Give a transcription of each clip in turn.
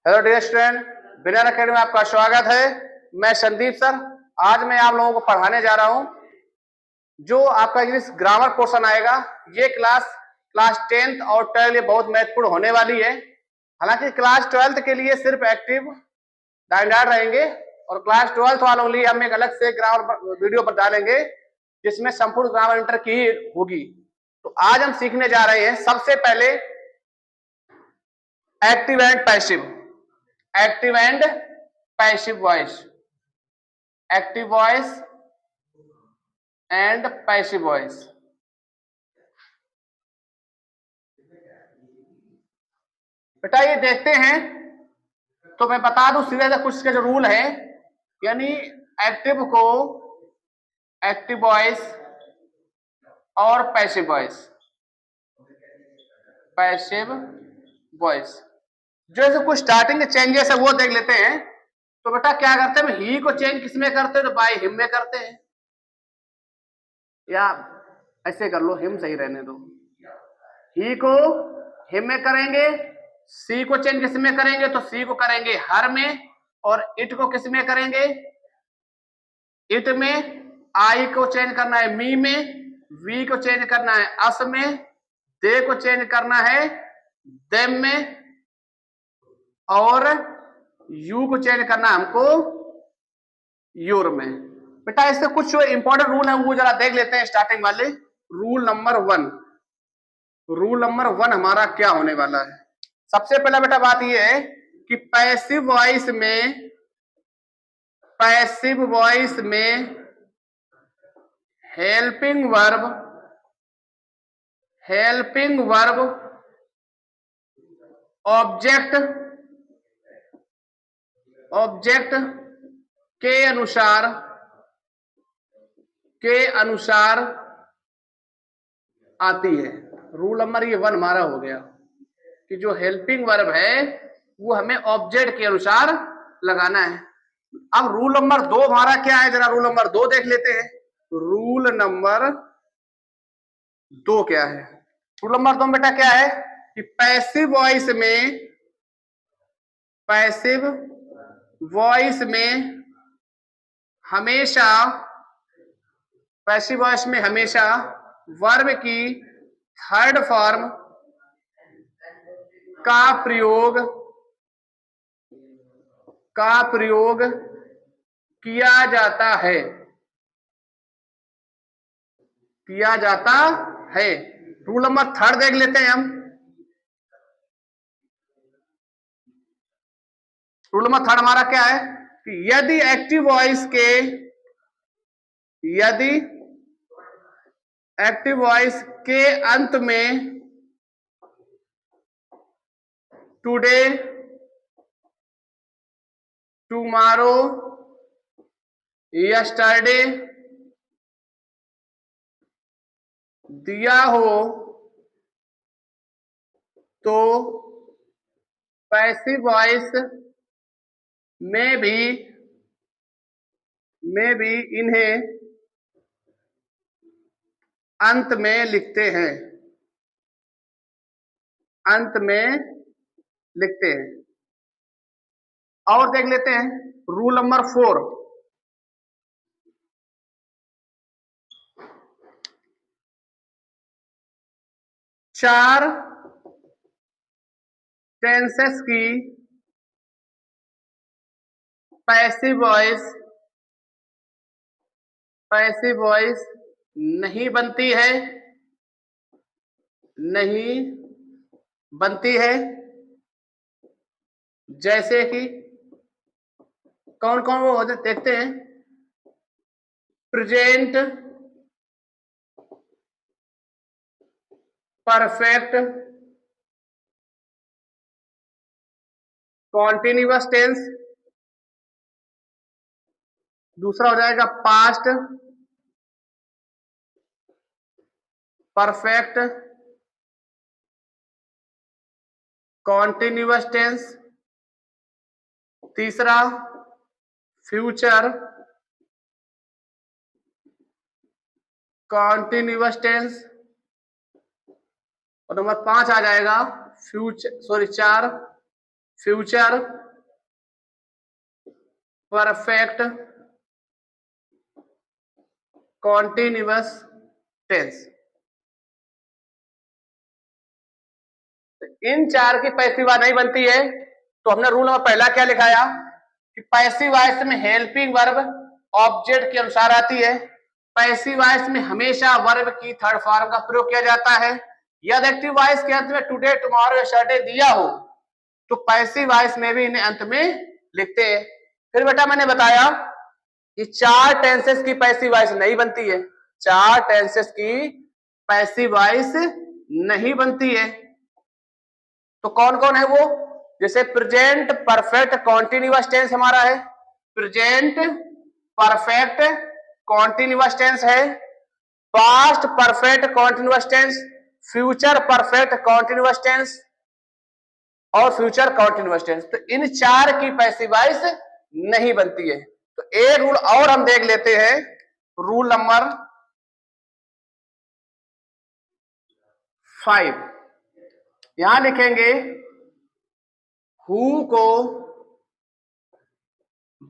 Hello dear student, Winner Academy में आपका स्वागत है। मैं संदीप सर। आज मैं आप लोगों को पढ़ाने जा रहा हूं जो आपका इंग्लिश ग्रामर पोर्शन आएगा। ये क्लास 10th और 12 ये बहुत महत्वपूर्ण होने वाली है। हालांकि क्लास 12th के लिए सिर्फ एक्टिव डायनार्ड रहेंगे और क्लास 12th वालों के लिए हम एक अलग से ग्रामर वीडियो पर डालेंगे जिसमें संपूर्ण ग्रामर इंटर की होगी। तो आज हम सीखने जा रहे हैं सबसे पहले active and passive. Active and passive voice, active voice and passive voice. बेटा ये देखते हैं तो मैं बता दूं सीधे से कुछ इसके जो रूल है, यानी एक्टिव को एक्टिव वॉइस और पैसिव वॉइस, पैसिव वॉइस जो कुछ स्टार्टिंग के चेंजेस है वो देख लेते हैं। तो बेटा क्या करते हैं, ही को चेंज किस में करते हैं, तो बाय हिम में करते हैं, या ऐसे कर लो, हिम सही रहने दो। ही को हिम में करेंगे, सी को चेंज किस में करेंगे, तो सी को करेंगे हर में, और इट को किस में करेंगे, इट में। आई को चेंज करना है मी में, वी को चेंज करना है अस में, दे को चेंज करना है देम में, और यू को चेंज करना है हमको योर में। बेटा इससे कुछ इंपॉर्टेंट रूल है वो जरा देख लेते हैं। स्टार्टिंग वाले रूल नंबर 1, रूल नंबर 1 हमारा क्या होने वाला है। सबसे पहला बेटा बात यह है कि पैसिव वॉइस में, पैसिव वॉइस में helping verb, helping verb object, object के अनुसार आती है। रूल नंबर ये 1 हमारा हो गया कि जो हेल्पिंग वर्ब है वो हमें ऑब्जेक्ट के अनुसार लगाना है। अब रूल नंबर 2 हमारा क्या है, जरा रूल नंबर 2 देख लेते हैं। रूल नंबर 2 क्या है? रूल नंबर 2 बेटा क्या है कि पैसिव वॉइस में, पैसिव वॉइस में हमेशा, पैसिव वॉइस में हमेशा वर्ब की थर्ड फॉर्म का प्रयोग किया जाता है, किया जाता है। रूल नंबर 3 देख लेते हैं हम। रूल नंबर 3 हमारा क्या है कि यदि एक्टिव वॉइस के, यदि एक्टिव वॉइस के अंत में टुडे, टुमारो, यस्टरडे दिया हो तो पैसिव वॉइस में भी इन्हें अंत में लिखते हैं, अंत में लिखते हैं। और देख लेते हैं रूल नंबर 4। चार टेंसेस की पैसिव वॉइस, पैसिव वॉइस नहीं बनती है, नहीं बनती है। जैसे कि कौन कौन वो होते देखते हैं। प्रेजेंट परफेक्ट, कॉन्टिन्यूअस टेंस, दूसरा हो जाएगा पास्ट परफेक्ट कॉन्टिन्यूअस टेंस, तीसरा फ्यूचर कॉन्टिन्यूअस टेंस, और नंबर 5 आ जाएगा 4 फ्यूचर परफेक्ट कॉन्टिन्यूअस टेंस। इन चार की पैसिव वॉइस नहीं बनती है, तो हमने रूल नंबर पहला क्या लिखाया कि पैसिव वॉइस में हेल्पिंग वर्ब ऑब्जेक्ट के अनुसार आती है। पैसिव वॉइस में हमेशा वर्ब की थर्ड फॉर्म का प्रयोग किया जाता है। यदि एक्टिव वॉइस के अंत में टुडे, टुमारो या यस्टरडे दिया हो तो पैसिव वॉइस में भी इन्हें अंत में लिखते हैं। फिर बेटा मैंने बताया कि चार टेंसेस की पैसिव वॉइस नहीं बनती है, चार टेंसेस की पैसिव वॉइस नहीं बनती है। तो कौन कौन है वो? जैसे प्रेजेंट परफेक्ट कॉन्टिन्यूअस टेंस हमारा है, प्रेजेंट परफेक्ट कॉन्टिन्यूअस टेंस है, past perfect continuous tense, future perfect continuous tense और फ्यूचर कॉन्टिन्यूअस टेंस। तो इन चार की पैसिव वॉइस नहीं बनती है। तो एक रूल और हम देख लेते हैं, रूल नंबर 5। यहां लिखेंगे हु को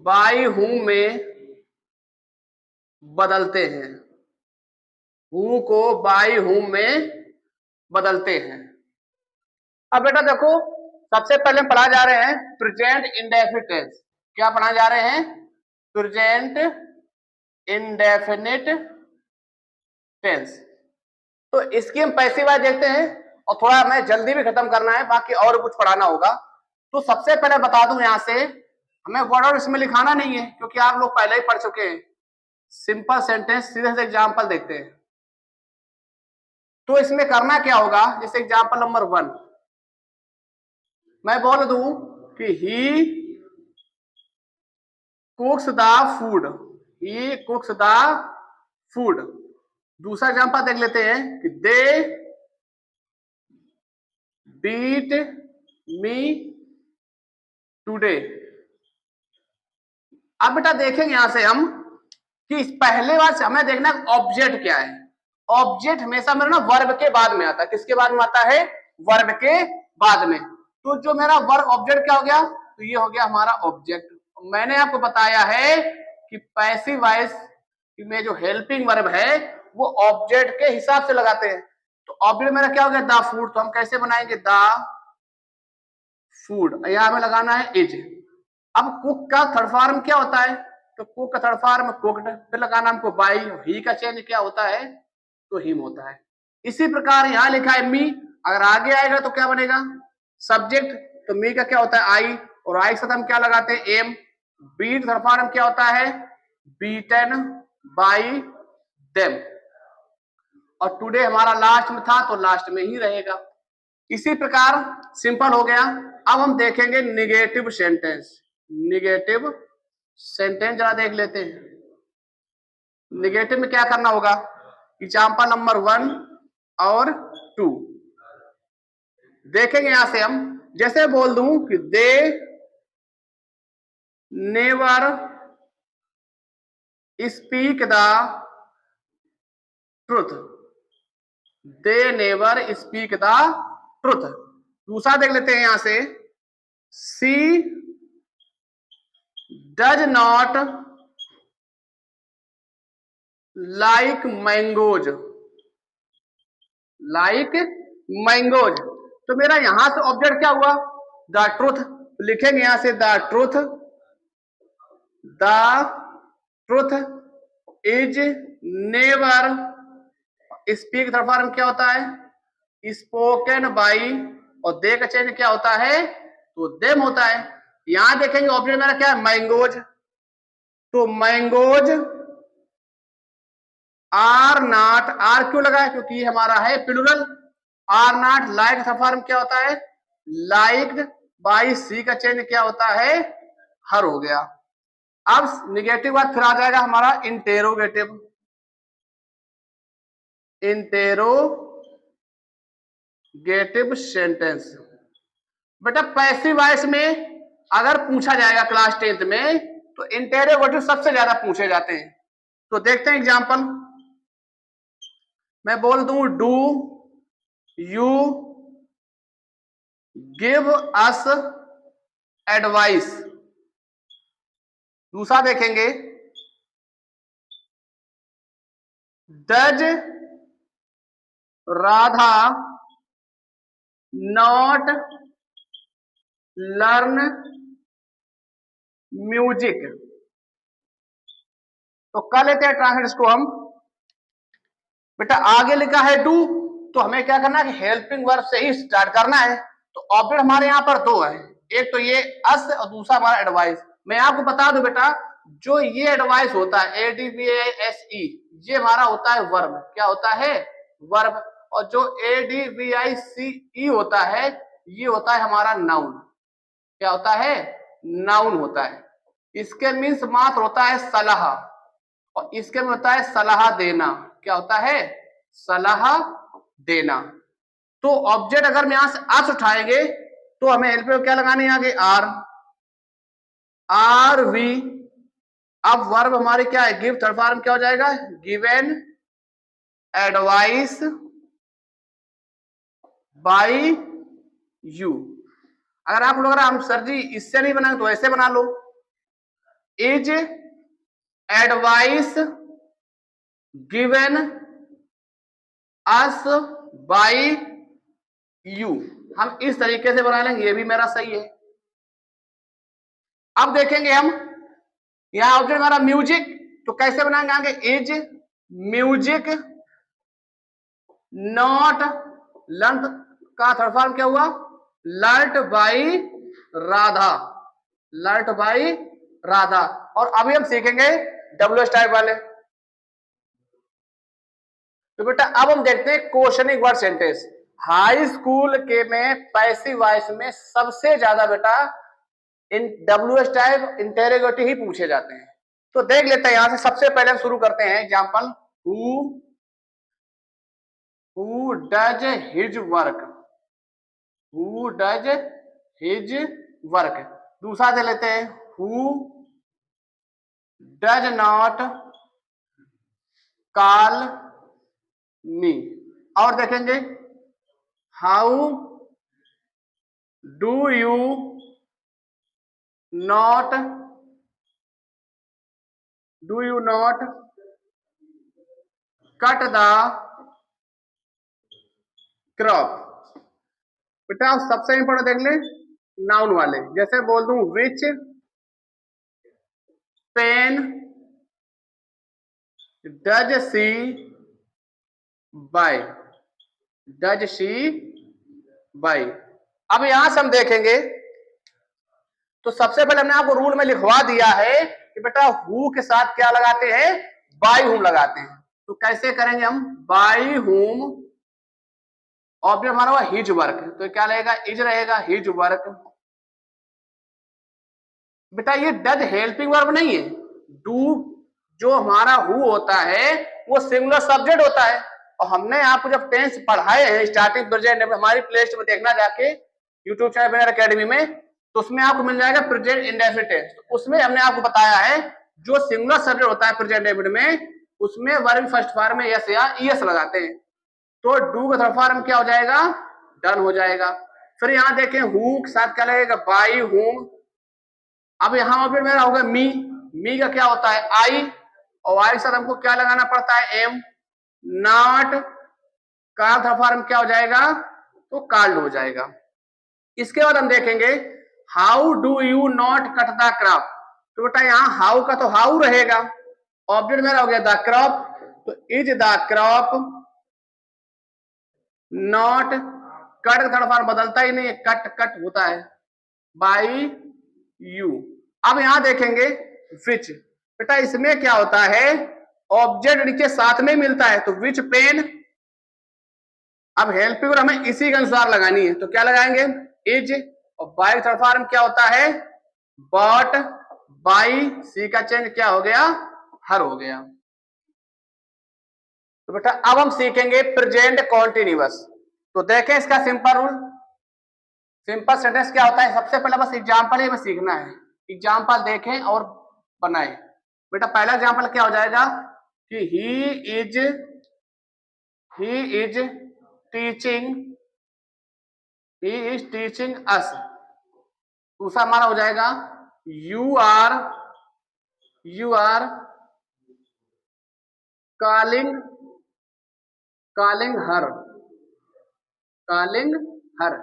बाय हूम में बदलते हैं, हु को बाय हूम में बदलते हैं। अब बेटा देखो, सबसे पहले हम पढ़ा जा रहे हैं प्रेजेंट इंडेफिनिट टेंस। क्या पढ़ा जा रहे हैं? Present indefinite tense. तो इसकी हम पैसिव वॉइस देखते हैं और थोड़ा हमें जल्दी भी खत्म करना है, बाकी और कुछ पढ़ाना होगा। तो सबसे पहले बता दूं, यहां से हमें वर्ड और इसमें लिखाना नहीं है क्योंकि आप लोग पहले ही पढ़ चुके हैं। सिंपल सेंटेंस सीधे से एग्जाम्पल देखते हैं। तो इसमें करना क्या होगा, जैसे एग्जाम्पल नंबर 1 मैं बोल दूं कि he cooks the food, he cooks the food. दूसरा एग्जाम्पल देख लेते हैं कि दे बीट मी टुडे। अब बेटा देखेंगे यहां से हम कि पहले बार से हमें देखना ऑब्जेक्ट क्या है। ऑब्जेक्ट हमेशा मेरा ना वर्ब के बाद में आता है। किसके बाद में आता है? वर्ब के बाद में। तो जो मेरा वर्ब ऑब्जेक्ट क्या हो गया? तो ये हो गया हमारा ऑब्जेक्ट। मैंने आपको बताया है कि पैसिव वॉइस में जो हेल्पिंग वर्ब है वो ऑब्जेक्ट के हिसाब से लगाते हैं। तो ऑब्जेक्ट मेरा क्या हो गया? The food. तो हम कैसे बनाएंगे? The food. यहां हमें लगाना है इज। अब कुक का थर्ड फॉर्म क्या होता है? तो कुक का थर्ड फॉर्म कुक्ड। फिर लगाना हमको बाई। ही का चेंज क्या होता है? तो हिम होता है। इसी प्रकार यहां लिखा है मी, अगर आगे आएगा तो क्या बनेगा? सब्जेक्ट। तो मी का क्या होता है? आई। और आई के साथ हम क्या लगाते हैं? एम। बीट थर्ड फॉर्म क्या होता है? Beaten by them. और टुडे हमारा लास्ट में था तो लास्ट में ही रहेगा। इसी प्रकार सिंपल हो गया। अब हम देखेंगे निगेटिव सेंटेंस। निगेटिव सेंटेंस जरा देख लेते हैं। निगेटिव में क्या करना होगा? एग्जाम्पल नंबर 1 और 2 देखेंगे। यहां से हम जैसे बोल दूं कि they never speak the truth, they never speak the truth. दूसरा देख लेते हैं यहां से, she does not like mangoes, like mangoes. तो मेरा यहां से ऑब्जेक्ट क्या हुआ? The truth. लिखेंगे यहां से the truth, the truth is never. Speak third form क्या होता है? Spoken by. और दे का चेंज क्या होता है? तो देम होता है। यहां देखेंगे ऑब्जेक्ट मेरा क्या है? मैंगोज। तो मैंगोज आर नॉट, आर क्यों लगा है? क्योंकि हमारा है प्लूरल। आर नॉट लाइक का फॉर्म क्या होता है? Liked by. सी का चेंज क्या होता है? हर हो गया। अब निगेटिव बात फिर आ जाएगा हमारा इंटेरोगेटिव। Interrogative sentence. बेटा पैसिव वॉइस में अगर पूछा जाएगा क्लास 10th में तो इंटेरोगेटिव सबसे ज्यादा पूछे जाते हैं। तो देखते हैं एग्जांपल। मैं बोल दूं do you give us advice. दूसरा देखेंगे, does Radha not learn music. तो कर लेते हैं ट्रांसलेट इसको हम। बेटा आगे लिखा है डू, तो हमें क्या करना है कि हेल्पिंग वर्ब से ही स्टार्ट करना है। तो ऑब्जेक्ट हमारे यहाँ पर दो है, एक तो ये अस और दूसरा हमारा एडवाइस। मैं आपको बता दूं बेटा, जो ये एडवाइस होता है ADVISE, ये हमारा होता है वर्ब। क्या होता है? वर्ब। और जो ADVICE होता है, ये होता है हमारा नाउन। क्या होता है? नाउन होता है। इसके मीन्स मात्र होता है सलाह, और इसके में होता है सलाह देना। क्या होता है? सलाह देना। तो ऑब्जेक्ट अगर हम यहां से अस उठाएंगे तो हमें हेल्प में क्या लगाने है आगे? Are we. अब वर्ब हमारे क्या है? गिव। थर्ड फॉर्म क्या हो जाएगा? Given advice by you. अगर आप लोग हम सर जी इससे नहीं बनाएंगे तो ऐसे बना लो, is advice given us by you. हम इस तरीके से बना लेंगे, ये भी मेरा सही है। अब देखेंगे हम यहां ऑब्जेक्ट हमारा म्यूजिक, तो कैसे बनाएंगे आगे? इज म्यूजिक नॉट लर्न का थर्ड फॉर्म क्या हुआ? लर्ट बाय राधा। लर्ट बाय राधा। और अभी हम सीखेंगे WH टाइप वाले। तो बेटा अब हम देखते हैं questioning word sentence. High school के में पैसिव वॉइस में सबसे ज्यादा बेटा इन WH टाइप इंटेरोगेटिव ही पूछे जाते हैं। तो देख लेते हैं यहां से। सबसे पहले हम शुरू करते हैं example, who does his work. Who does his work. दूसरा दे लेते हैं, हु डज नॉट कॉल मी। और देखेंगे, how do you not cut the crop. बेटा सबसे इंपॉर्टेंट देख ले नाउन वाले। जैसे बोल दूं which pen does she buy. Does she buy. अब यहां से हम देखेंगे, तो सबसे पहले हमने आपको रूल में लिखवा दिया है कि बेटा हु के साथ क्या लगाते हैं? बाय हुम लगाते हैं। तो कैसे करेंगे हम? बाय हुम ऑब्जेक्ट हमारा हुआ हिज वर्क, तो क्या रहेगा? इज रहेगा, हिज वर्क। बेटा ये डज हेल्पिंग वर्ब नहीं है। डू जो हमारा हु होता है वो सिंगुलर सब्जेक्ट होता है। और हमने आपको जब टेंस पढ़ाए हैं स्टार्टिंग प्रेजेंट, हमारी प्लेलिस्ट में देखना जाके यूट्यूब चैनल विनर एकेडमी में, तो उसमें आपको मिल जाएगा प्रेजेंट इंडेफिनिट टेंस। तो उसमें हमने आपको बताया है जो सिंगुलर सब्जेक्ट होता है प्रेजेंट इंडेफिनिट में, उसमें वर्ब फर्स्ट फॉर्म में यस या ईएस लगाते हैं। तो डू का थर्ड फॉर्म क्या हो जाएगा? डन हो जाएगा। फिर यहां देखें हु के साथ क्या लगेगा? By whom. अब यहां पर मेरा होगा मी। मी का क्या होता है? आई। और आई के साथ हमको क्या लगाना पड़ता है? एम। नॉट का थर्ड फॉर्म क्या हो जाएगा? तो कॉल्ड हो जाएगा। इसके बाद हम देखेंगे how do you not cut the crop. तो बेटा यहां हाउ का तो हाउ रहेगा, ऑब्जेक्ट मेरा हो गया द क्रॉप, तो is the crop not cut का थर्ड फॉर्म बदलता ही नहीं है, कट कट होता है बाय यू। अब यहां देखेंगे विच। बेटा इसमें क्या होता है? ऑब्जेक्ट नीचे साथ में मिलता है, तो विच पेन। अब हेल्पिंग वर्ब हमें इसी के अनुसार लगानी है, तो क्या लगाएंगे? इज। और बाय थर्ड फॉर्म क्या होता है? बॉट। बाई सी का चेंज क्या हो गया? हर हो गया। तो बेटा अब हम सीखेंगे प्रेजेंट कॉन्टिन्यूअस। तो देखें इसका सिंपल रूल। सिंपल सेंटेंस क्या होता है? सबसे पहले बस एग्जांपल ही हमें सीखना है। एग्जांपल देखें और बनाएं। बेटा पहला एग्जांपल क्या हो जाएगा कि ही इज टीचिंग अस। दूसरा हमारा हो जाएगा यू आर कॉलिंग हर।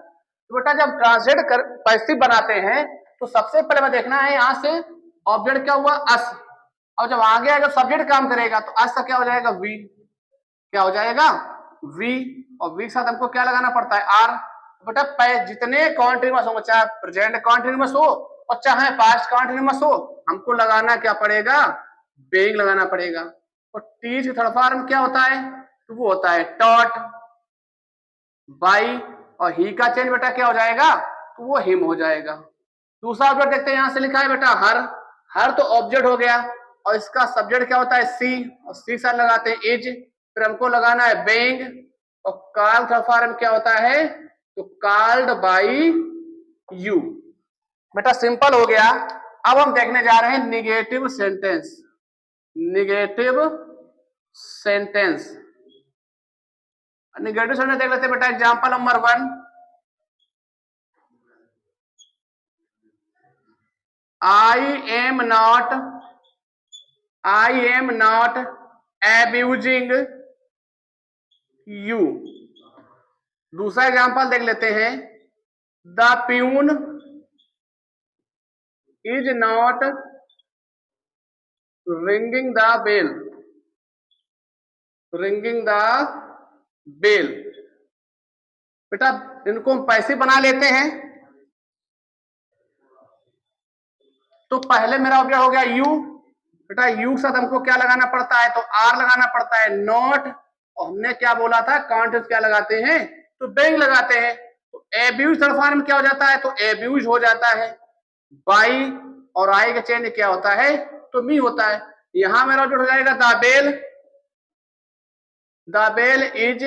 तो बेटा जब ट्रांसलेट कर पैसिव बनाते हैं तो सबसे पहले मैं देखना है यहां से ऑब्जेक्ट क्या हुआ अस, और जब आगे अगर सब्जेक्ट काम करेगा तो अस का क्या हो जाएगा वी, क्या हो जाएगा वी, और वी के साथ हमको क्या लगाना पड़ता है आर। बेटा जितने कॉन्टिन्यूअस हो, चाहे प्रेजेंट कॉन्टिन्यूअस हो और चाहे पास्ट कॉन्टिन्यूअस हो, हमको लगाना क्या पड़ेगा बेइंग लगाना पड़ेगा। और टीच थर्ड फॉर्म क्या होता है तो वो होता है टॉट बाई, और ही का चेंज बेटा क्या हो जाएगा तो वो हिम हो जाएगा। दूसरा ऑब्जेक्ट देखते हैं, यहां से लिखा है बेटा हर तो ऑब्जेक्ट हो गया और इसका सब्जेक्ट क्या होता है सी, और सी साथ लगाते हैं इज, फिर हमको लगाना है बेइंग, और कॉल थर्ड फॉर्म क्या होता है तो कॉल्ड बाई यू। बेटा सिंपल हो गया। अब हम देखने जा रहे हैं निगेटिव सेंटेंस। निगेटिव सेंटेंस देख लेते हैं बेटा। Example number 1, I am not abusing you. दूसरा एग्जांपल देख लेते हैं, the peon is not ringing the bell. बेटा इनको हम पैसिव बना लेते हैं। तो पहले मेरा ऑब्जेक्ट हो गया यू, बेटा यू के साथ हमको क्या लगाना पड़ता है तो आर लगाना पड़ता है नॉट, और हमने क्या बोला था कॉन्टेक्स्ट क्या लगाते हैं तो बेइंग लगाते हैं। तो एब्यूज थर्ड फॉर्म में क्या हो जाता है तो एब्यूज हो जाता है बाई, और आई का चेंज क्या होता है तो मी होता है। यहां मेरा ऑब्जेक्ट हो जाएगा the bell is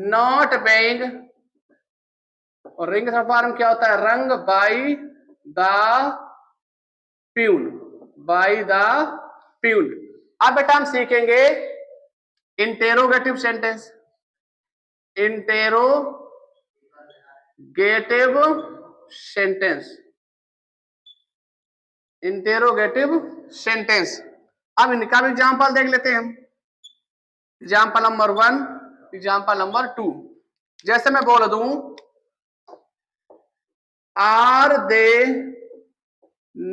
not being, और रिंग थर्ड फॉर्म क्या होता है रंग बाई द प्यून, अब बेटा हम सीखेंगे इंटेरोगेटिव सेंटेंस। Interrogative sentence. अब इनका भी एग्जांपल देख लेते हैं हम। Example number 1, example number 2। जैसे मैं बोल दूं are they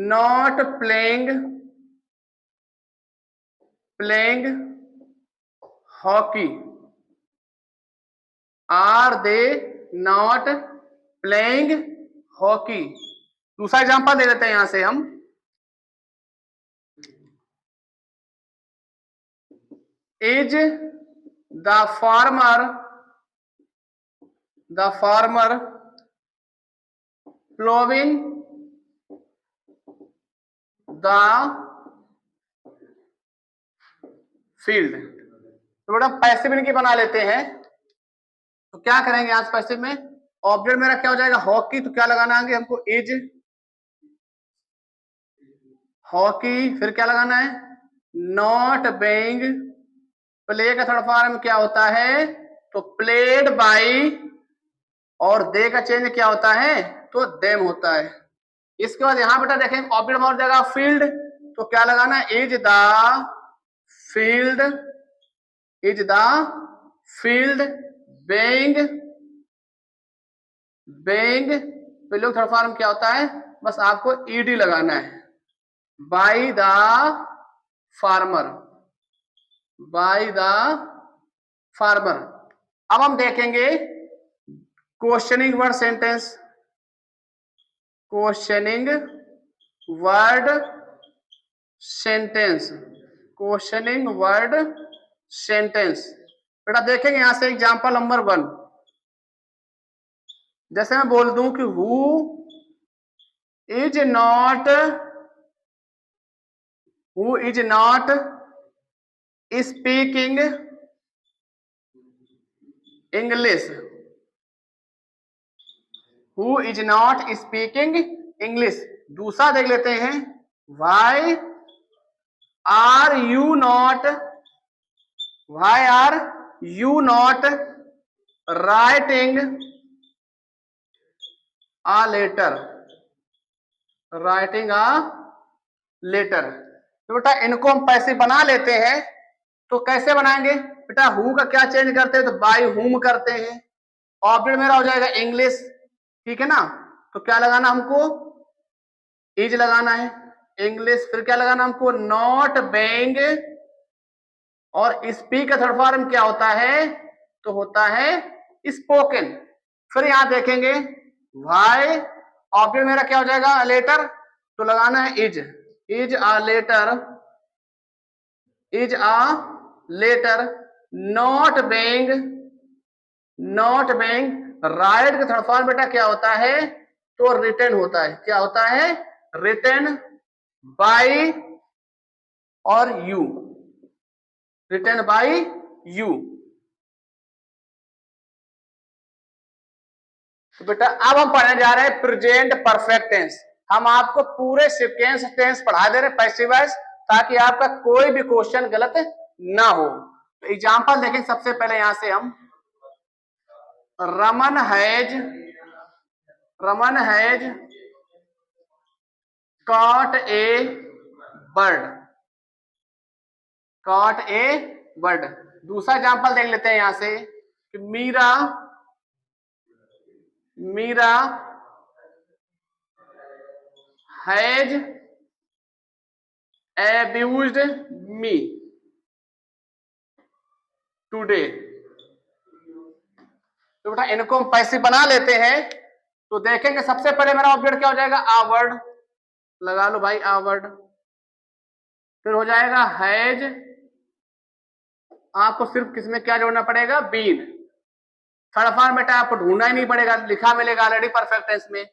not playing hockey, are they not playing hockey. दूसरा एग्जांपल दे देते हैं यहां से हम, is the farmer ploughing the field. तो बेटा पैसिव इनकी बना लेते हैं। तो क्या करेंगे आज पैसिव में, ऑब्जेक्ट मेरा क्या हो जाएगा हॉकी, तो क्या लगाना है हमको इज हॉकी, फिर क्या लगाना है नॉट बेइंग, प्ले का थर्ड फॉर्म क्या होता है तो प्लेड बाई, और दे का चेंज क्या होता है तो देम होता है। इसके बाद यहां बेटा देखें ऑब्जेक्ट और जगह फील्ड, तो क्या लगाना है is the field being, plural third form क्या होता है बस आपको ईडी लगाना है बाय द फार्मर। अब हम देखेंगे क्वेश्चनिंग वर्ड सेंटेंस। बेटा देखेंगे यहां से एग्जांपल नंबर 1। जैसे मैं बोल दूं कि who is not speaking English, who is not speaking English. दूसरा देख लेते हैं, why are you not writing a letter, writing a letter. तो बेटा इनको हम पैसे बना लेते हैं, तो कैसे बनाएंगे बेटा? हु का क्या चेंज करते हैं तो बाय हुम करते हैं। ऑब्जेक्ट मेरा हो जाएगा इंग्लिश, ठीक है ना? तो क्या लगाना हमको? इज लगाना है इंग्लिश। फिर क्या लगाना हमको? Not being. और स्पीक का थर्ड फॉर्म क्या होता है? तो होता है स्पोकन। फिर यहां देखेंगे वाई, ऑब्जेक्ट मेरा क्या हो जाएगा? लेटर, तो लगाना है is. Is a letter, is a letter not being, not being. Write का थर्ड फॉर्म बेटा क्या होता है? तो रिटन होता है। क्या होता है? रिटन बाय और यू, रिटन बाय यू। तो बेटा अब हम पढ़ने जा रहे हैं प्रेजेंट परफेक्ट टेंस। हम आपको पूरे सीक्वेंस टेंस पढ़ा दे रहे हैं पैसिव वॉइस, ताकि आपका कोई भी क्वेश्चन गलत ना हो। तो एग्जांपल देखें सबसे पहले यहां से हम, Raman has, Raman has caught a bird, caught a bird। दूसरा एग्जांपल देख लेते हैं यहां से कि Meera, Meera has abused me today। तो बेटा इनको हम पैसे बना लेते हैं, तो देखेंगे सबसे पहले मेरा ऑब्जेक्ट क्या हो जाएगा? आ वर्ड, लगा लो भाई आ वर्ड। फिर हो जाएगा हैज, आपको सिर्फ किसमें क्या जोड़ना पड़ेगा? बीन। थर्ड फॉर्म बेटा आपको ढूंढना ही नहीं पड़ेगा, लिखा मिलेगा ऑलरेडी परफेक्ट टेंस में,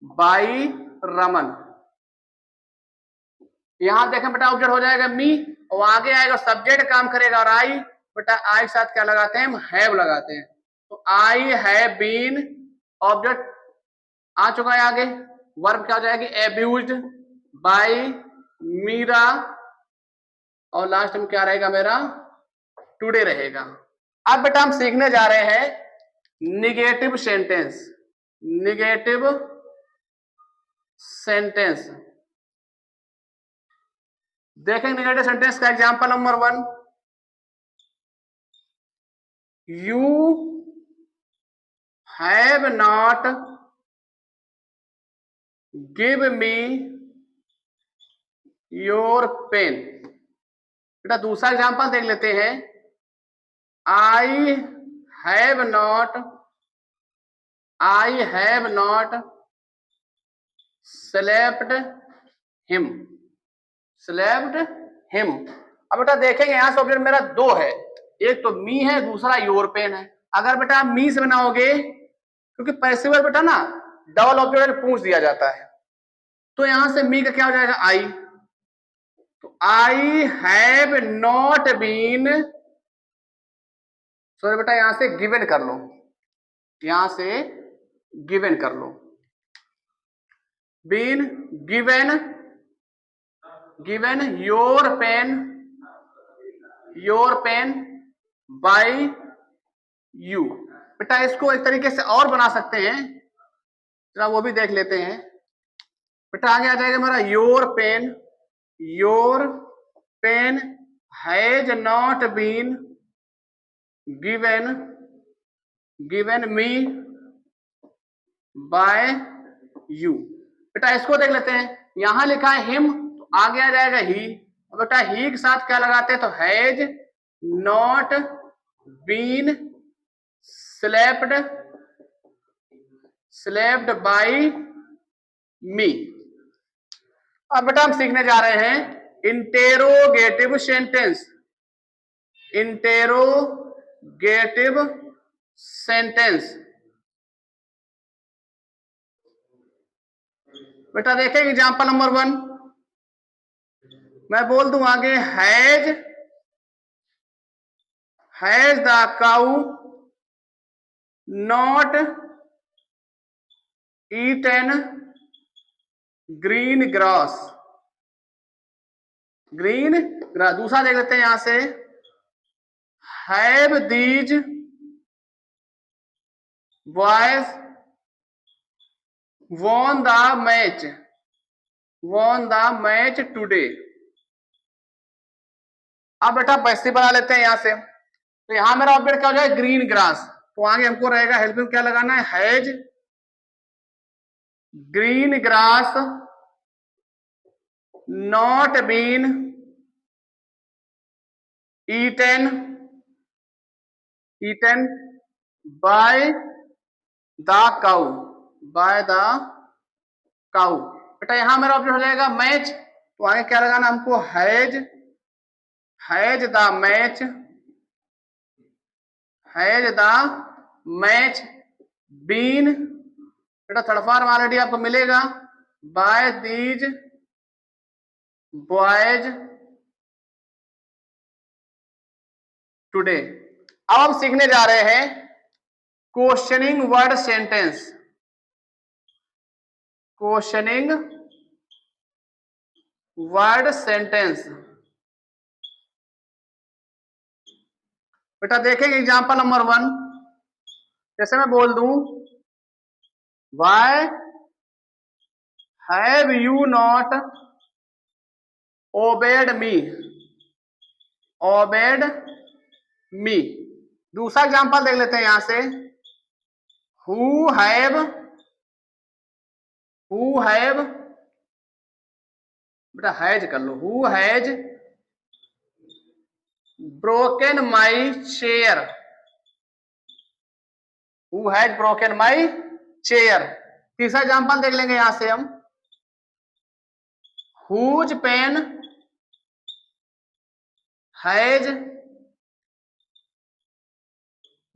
बाई रमन। यहां देखें बेटा ऑब्जेक्ट हो जाएगा मी, और आगे आएगा सब्जेक्ट काम करेगा, और आई बेटा आई के साथ क्या लगाते हैं? हम हैव लगाते हैं। तो आई हैव बीन, ऑब्जेक्ट आ चुका है आगे, वर्ब क्या हो जाएगी? एब्यूज्ड बाय मीरा, और लास्ट में क्या रहेगा मेरा? टुडे रहेगा। अब बेटा हम सीखने जा रहे हैं निगेटिव सेंटेंस, निगेटिव सेंटेंस। देखेंगे निगेटिव सेंटेंस का example number 1, you have not give me your pen. बेटा दूसरा एग्जांपल देख लेते हैं, I have not, I have not slept him, slept him. अब बेटा देखेंगे यहां से ऑब्जेक्ट मेरा दो है, एक तो मी है, दूसरा योर पेन है। अगर बेटा आप मी से बनाओगे, क्योंकि पैसिव बेटा ना डबल ऑब्जेक्ट पूछ दिया जाता है, तो यहां से मी का क्या हो जाएगा? आई। तो I have not been, sorry बेटा यहां से गिवन कर लो, यहां से गिवन कर लो, been given, given your pen, your pen by you. बेटा इसको एक तरीके से और बना सकते हैं, जरा वो भी देख लेते हैं। बेटा आगे आ जाएगा मेरा your pen, your pen has not been given, given me by you. बेटा इसको देख लेते हैं, यहां लिखा है हिम, तो आगे आ जाएगा ही। बेटा ही के साथ क्या लगाते हैं? तो has not been slapped, slapped bye मी। अब बेटा हम सीखने जा रहे हैं इंटेरोगेटिव सेंटेंस, इंटेरोगेटिव सेंटेंस। बेटा देखें एग्जांपल नंबर 1, मैं बोल दूं आगे, has the cow not eaten green grass, green grass. दूसरा देख लेते हैं यहां से, have these boys won the match, won the match today। अब बेटा पैसे बना लेते हैं यहां से, तो यहां मेरा ऑब्जेक्ट क्या हो जाएगा, ग्रीन ग्रास। तो आगे हमको रहेगा हेल्पिंग क्या लगाना है, has green grass not been eaten by the cow, by the cow. बेटा यहां मेरा ऑब्जेक्ट हो जाएगा मैच, तो आगे क्या लगाना हमको, has the match, has the match been, बेटा थर्ड फॉर्म ऑलरेडी आपको मिलेगा, बाय दीज बॉयज टुडे। अब हम सीखने जा रहे हैं questioning word sentence, questioning word sentence. बेटा देखेंगे एग्जांपल नंबर 1, जैसे मैं बोल दूं why have you not obeyed me, obeyed me. दूसरा एग्जांपल देख लेते हैं यहां से, हु हैव, बेटा हैज कर लो, who has broken my chair, who has broken my chair. तीसरा एग्जांपल देख लेंगे यहां से हम, whose pen has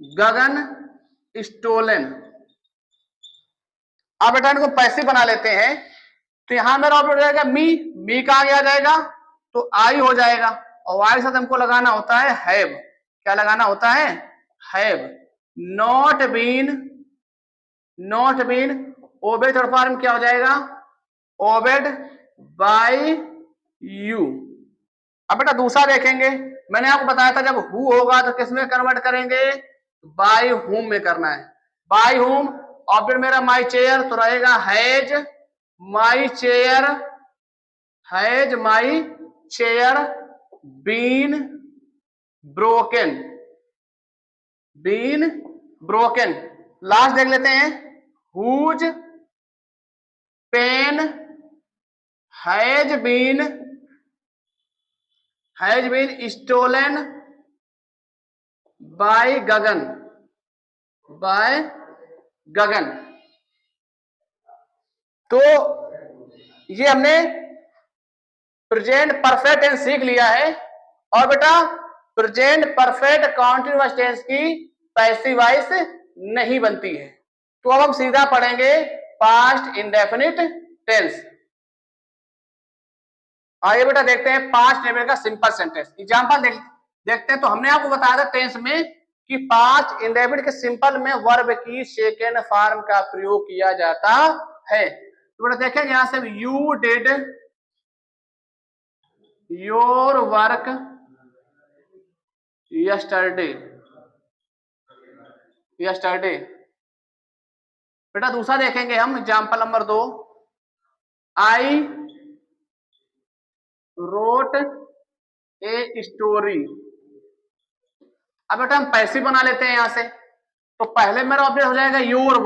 Gagan stolen. अब बेटा इनको पैसे बना लेते हैं, तो यहां मेरा ऑब्जेक्ट हो जाएगा मी का आगे आ जाएगा तो आई हो जाएगा, और आई साथ हमको लगाना होता है हैव, क्या लगाना होता है, have. Not been obeyed third form क्या हो जाएगा, ओबेड बाय यू। अब बेटा दूसरा देखेंगे, मैंने आपको बताया था जब हु होगा तो किस में कन्वर्ट करेंगे, बाय हुम में करना है। बाय हुम ऑब्जेक्ट मेरा माई चेयर, तो रहेगा has my chair, has my chair been broken. Last देख लेते हैं, whose pen has been stolen by Gagan. तो ये हमने प्रेजेंट परफेक्ट टेंस सीख लिया है, और बेटा प्रेजेंट परफेक्ट कॉन्टिन्यूअस टेंस की पैसिव वॉइस नहीं बनती है। तो अब हम सीधा पढ़ेंगे पास्ट इंडेफिनिट टेंस। आइए बेटा देखते हैं पास्ट इंडेफिनिट का सिंपल सेंटेंस। एग्जांपल देखते हैं। तो हमने आपको बताया था टेंस में कि पास्ट इंडेफिनिट के सिंपल में वर्ब की सेकेंड फॉर्म का प्रयोग किया जाता है। तो बेटा देखेंगे यहां से, you did your work yesterday. बेटा दूसरा देखेंगे हम example number 2, I wrote a story. अब बेटा हम पैसिव बना लेते हैं यहां से, तो पहले मेरा ऑब्जेक्ट हो जाएगा योर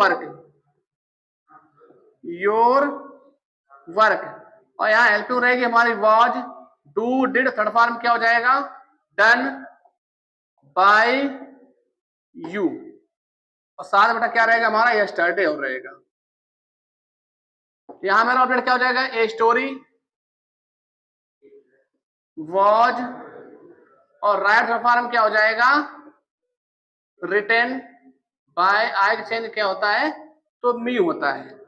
वर्क, और यहां हेल्पिंग रहेगी हमारी was, do, did, third form क्या हो जाएगा, डन बाय यू, और साथ बेटा क्या रहेगा हमारा, यस्टरडे हो रहेगा। यहां मेरा ऑब्जेक्ट क्या हो जाएगा, ए स्टोरी वाज, और राइट थर्ड फॉर्म क्या हो जाएगा, रिटन बाय, आई का चेंज क्या होता है, तो मी होता है।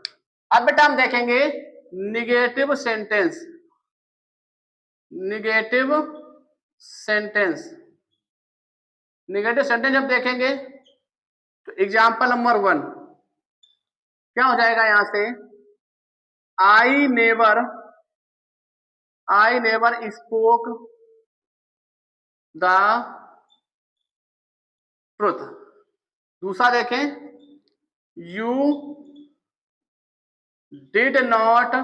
अब बेटा हम देखेंगे निगेटिव सेंटेंस। निगेटिव सेंटेंस जब देखेंगे तो एग्जांपल नंबर 1 क्या हो जाएगा यहां से, I never spoke the truth. दूसरा देखें, यू डिड नॉट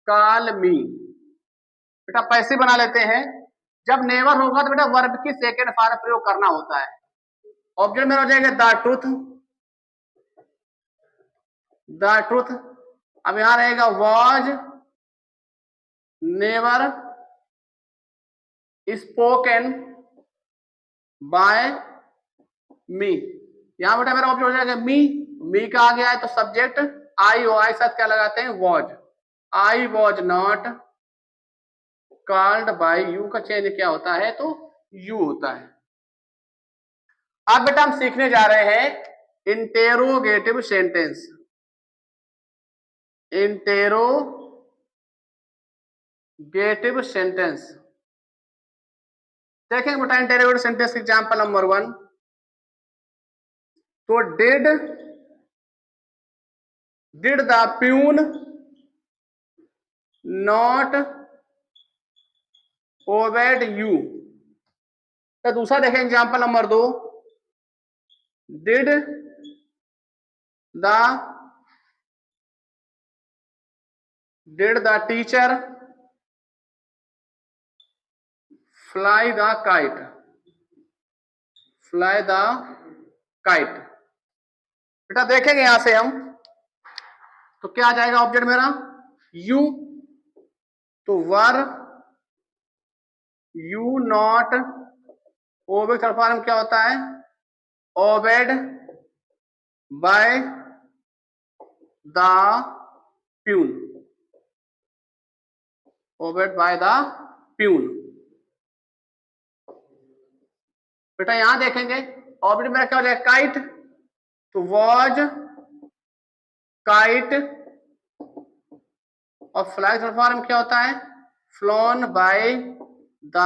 कॉल मी। बेटा पैसिव बना लेते हैं। जब नेवर होगा तो बेटा वर्ब की सेकेंड फॉर्म प्रयोग करना होता है। ऑब्जेक्ट में हो जाएगा द ट्रूथ, द ट्रूथ। अब यहां रहेगा वॉज नेवर स्पोकन बाय मी। यहां बेटा मेरा ऑब्जेक्ट हो जाएगा मी का आ गया है तो सब्जेक्ट आई ओ आई साथ क्या लगाते हैं was. I was not called by you का चेंज क्या होता है तो यू होता है। अब बेटा हम सीखने जा रहे हैं इंटेरोगेटिव सेंटेंस। इंटेरोगेटिव सेंटेंस देखेंगे बेटा। इंटेरोगेटिव सेंटेंस एग्जांपल नंबर 1 तो did the peon not obeyed you. तो दूसरा देखें example number 2 did the teacher fly the kite, fly the kite. बेटा देखेंगे यहां से हम तो क्या आ जाएगा ऑब्जेक्ट मेरा यू तो were you not obeyed third form क्या होता है obeyed by the peon, obeyed by the peon. बेटा यहां देखेंगे ऑब्जेक्ट मेरा क्या हो जाएगा काइट तो वॉज काइट और फ्लाई थर्ड फॉर्म क्या होता है phloem by the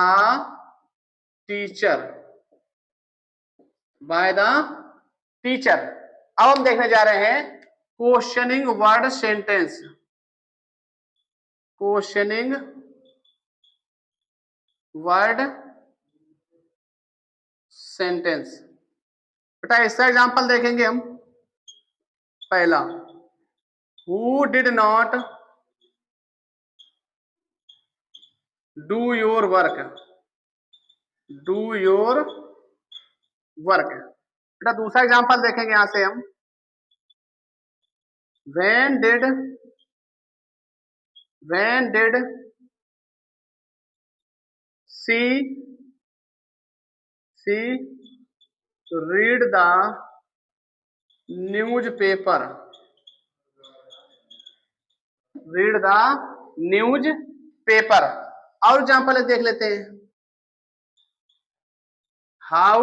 teacher, by the teacher. अब हम देखने जा रहे हैं questioning word sentence. Questioning word sentence बेटा इसका एग्जांपल देखेंगे हम। पहला who did not do your work, do your work. बेटा दूसरा एग्जांपल देखेंगे यहां से हम when did she read the newspaper, read the newspaper। और एग्जांपल देख लेते हैं how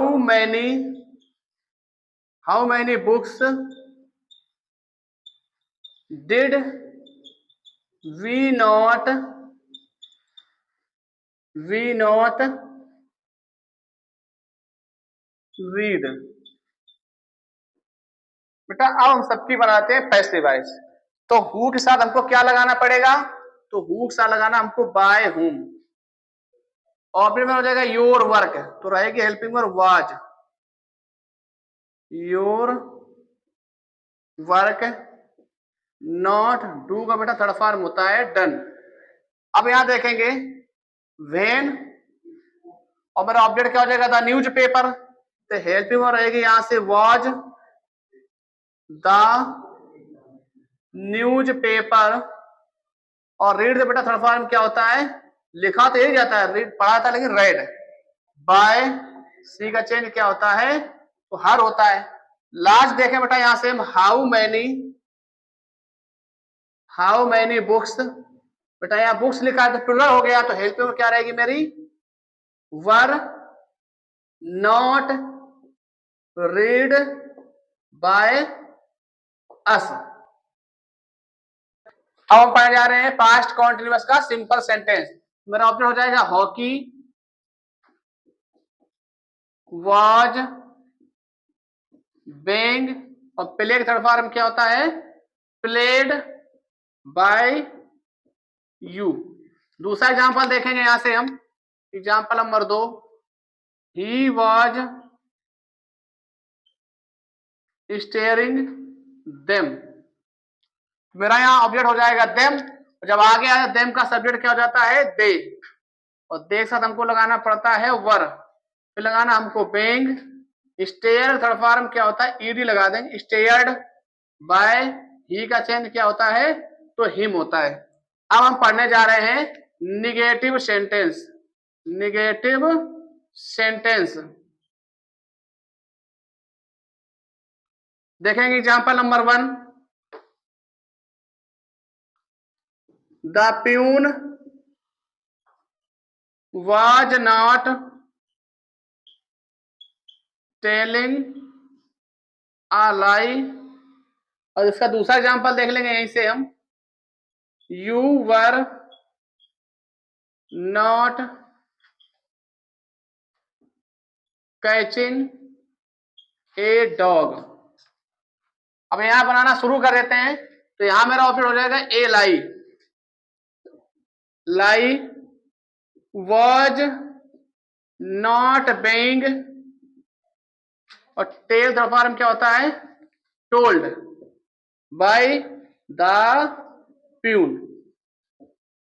many books did we not read। बेटा अब हम सबकी बनाते हैं पैसिव वॉइस। तो हु के साथ हमको क्या लगाना पड़ेगा तो हु के साथ लगाना हमको बाय हुम। ऑब्जेक्ट में हो जाएगा योर वर्क तो रहेगी helping verb was, your work not do का बेटा थर्ड फॉर्म होता है डन। अब यहां देखेंगे व्हेन और मेरा ऑब्जेक्ट क्या हो जाएगा द न्यूज पेपर तो हेल्पिंग वर्ब रहेगी यहां से वाज द न्यूज पेपर और रीड बेटा थर्ड फॉर्म क्या होता है लिखा तो यही जाता है रीड पढ़ा था लेकिन रेड बाय सी का चेंज क्या होता है तो हर होता है। लास्ट देखें बेटा यहां से हम हाउ मैनी बुक्स बेटा यहां बुक्स लिखा है तो प्लूरल हो गया तो हेल्प में क्या रहेगी मेरी were not read by us. अब हम पढ़ने जा रहे हैं पास्ट कॉन्टिन्यूअस का सिंपल सेंटेंस। मेरा ऑब्जेक्ट हो जाएगा हॉकी वॉज बेंग और प्ले का थर्ड फॉर्म क्या होता है प्लेड बाय यू। दूसरा एग्जांपल देखेंगे यहां से हम example number 2 he was staring them. मेरा यहां ऑब्जेक्ट हो जाएगा देम जब आगे आया देम का सब्जेक्ट क्या हो जाता है, दे, और दे के साथ हमको लगाना पड़ता है वर, फिर लगाना हमको बेंग, स्टेयर थर्ड फॉर्म क्या होता है, ईडी लगा देंगे, स्टेयर्ड बाय, ही का चेंज क्या होता है, तो हिम होता है। अब हम पढ़ने जा रहे हैं निगेटिव सेंटेंस, निगेटिव सेंटेंस। देखेंगे example number 1, the peon was not telling a lie, और इसका दूसरा एग्जांपल देख लेंगे यहीं से हम, you were not catching a dog। अब यहां बनाना शुरू कर देते हैं, तो यहां मेरा ऑप्शन हो जाएगा ए लाई, लाई was not being, और टेल थर्ड फॉर्म क्या होता है, टोल्ड बाय द प्यून।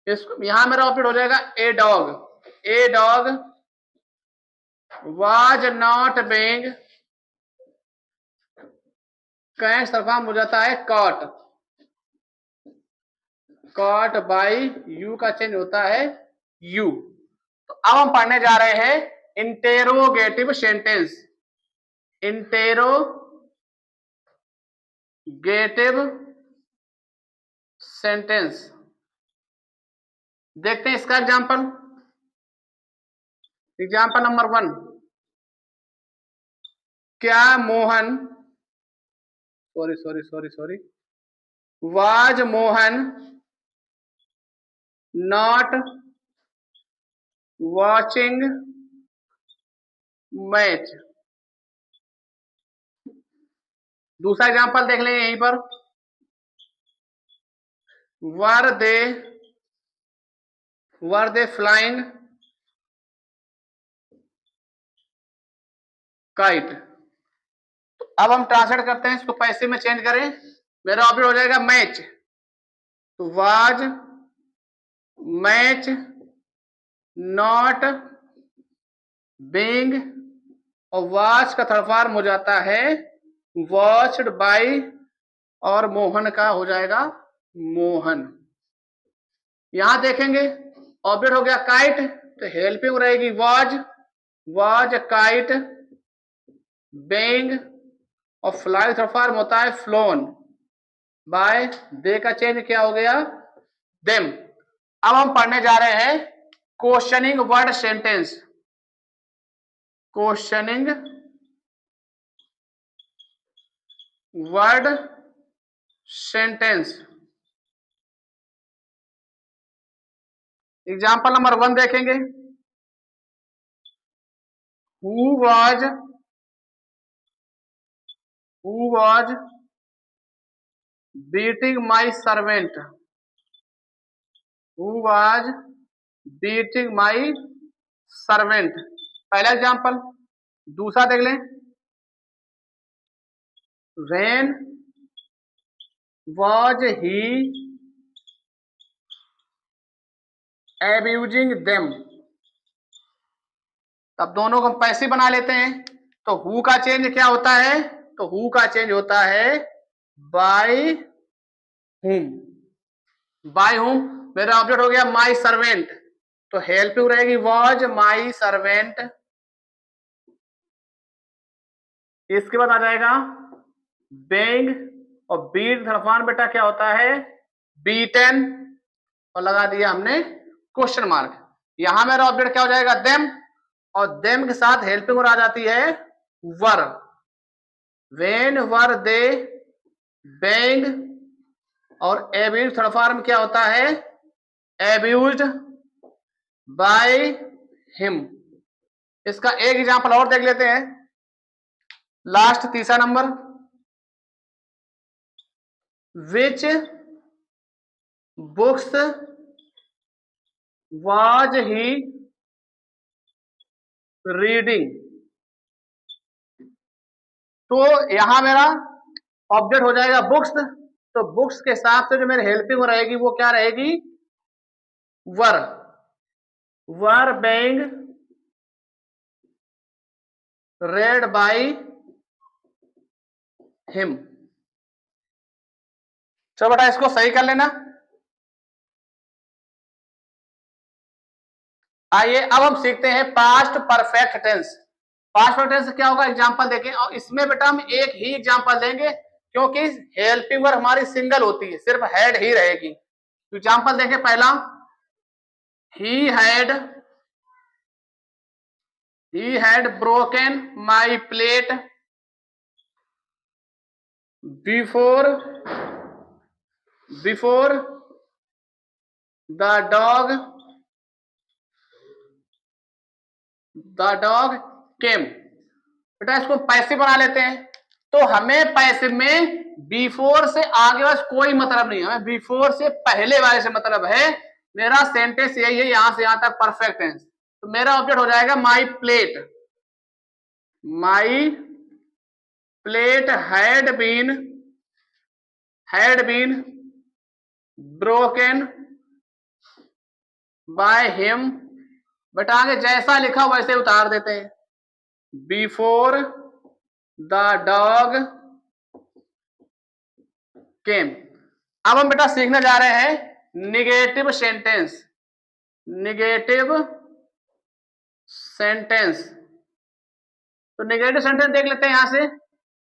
इसको यहां मेरा ऑप्शन हो जाएगा a dog, a dog was not being, catch third form हो जाता है कॉट, कॉट बाय यू का चेंज होता है यू। तो अब हम पढ़ने जा रहे हैं इंटेरोगेटिव सेंटेंस, इंटेरोगेटिव सेंटेंस। देखते हैं इसका एग्जांपल, एग्जांपल नंबर 1, क्या Mohan, sorry was Mohan not watching match. दूसरा एग्जांपल देख लेंगे यहीं पर, वर दे फ्लाइंग काइट। अब हम ट्रांसलेट करते हैं इसको, पैसे में चेंज करें, मेरा ऑप्शन हो जाएगा मैच, तो वाज मैच नॉट बीइंग, और वॉच का थर्ड फॉर्म हो जाता है वॉच्ड बाय, और मोहन का हो जाएगा मोहन। यहां देखेंगे ऑब्जेक्ट हो गया काइट, तो हेल्पिंग रहेगी वाज काइट बेइंग, और फ्लाई थर्ड फॉर्म होता है फ्लोन बाय, दे का चेंज क्या हो गया, देम। अब हम पढ़ने जा रहे हैं questioning word sentence, questioning word sentence. Example number 1 देखेंगे, who was beating my servant, who was beating my servant, पहला एग्जांपल। दूसरा देख लें, when was he abusing them. तब दोनों को हम पैसिव बना लेते हैं, तो हु का चेंज क्या होता है, तो हु का चेंज होता है बाय हुम, बाय हुम। मेरा ऑब्जेक्ट हो गया माई सर्वेंट, तो हेल्पिंग रहेगी वाज माई सर्वेंट। इसके बाद आ जाएगा बेंग, और बीट थर्ड फॉर्म बेटा क्या होता है, बीटन, और लगा दिया हमने क्वेश्चन मार्क। यहां मेरा ऑब्जेक्ट क्या हो जाएगा, देम, और देम के साथ हेल्पिंग और आ जाती है वर, वेन वर दे बेंग, और एब्यूज थर्ड फॉर्म क्या होता है, एब्यूज्ड बाय हिम। इसका एक एग्जांपल और देख लेते हैं, लास्ट तीसरा number, which books was he reading. तो यहां मेरा ऑब्जेक्ट हो जाएगा बुक्स, तो बुक्स के हिसाब से जो मेरी हेल्पिंग रहेगी वो क्या रहेगी, वर बेइंग रेड बाय हिम। चलो बेटा इसको सही कर लेना। आइए अब हम सीखते हैं past perfect tense. Past perfect tense क्या होगा, एग्जांपल देखें, और इसमें बेटा हम एक ही एग्जांपल देंगे क्योंकि हेल्पिंग वर्ब हमारी सिंगल होती है, सिर्फ हैड ही रहेगी। तो एग्जांपल देखें, पहला he had broken my plate before the dog केम। बेटा इसको पैसिव बना लेते हैं। तो हमें पैसिव में बिफोर से आगे बस कोई मतलब नहीं है, हमें बिफोर से पहले वाले से मतलब है। मेरा सेंटेंस यही है, यहां से यहां तक परफेक्ट टेंस। तो मेरा ऑब्जेक्ट हो जाएगा my plate had been broken by him. बेटा आगे जैसा लिखा वैसे उतार देते हैं, बिफोर द डॉग केम। अब हम बेटा सीखने जा रहे हैं निगेटिव सेंटेंस। तो निगेटिव सेंटेंस देख लेते हैं यहां से।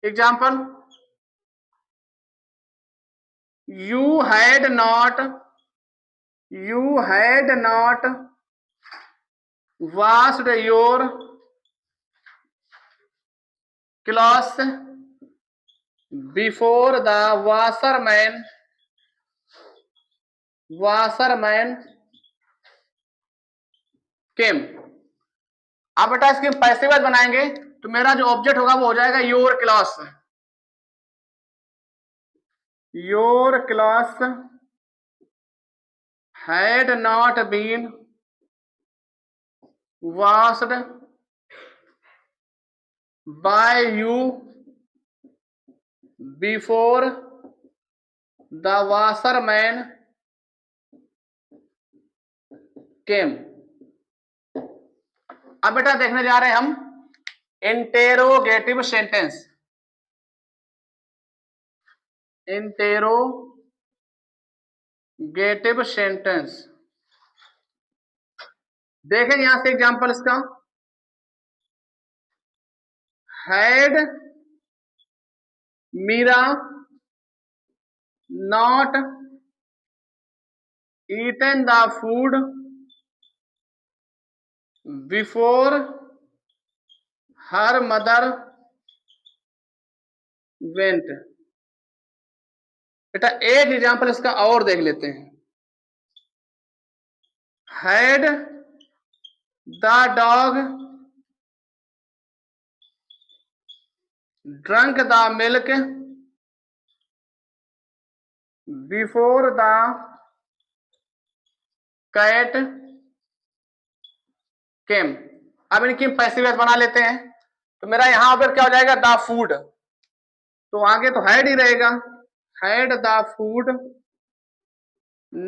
Example, you had not washed your clothes before the washerman came। अब बेटा इसके पैसिव वॉइस बनाएंगे तो मेरा जो ऑब्जेक्ट होगा वो हो जाएगा your clothes had not been washed by you before the washerman came। अब बेटा देखने जा रहे हैं हम इंटेरोगेटिव सेंटेंस। देखेंगे यहां से एग्जांपल इसका, had Meera not eaten the food before her mother went. बेटा एक एग्जांपल इसका और देख लेते हैं, had the dog drunk the milk before the cat came. अब इनकी पैसिव वॉइस बना लेते हैं। तो मेरा यहां पर क्या हो जाएगा, द फूड। तो आगे तो हैड ही रहेगा, had the food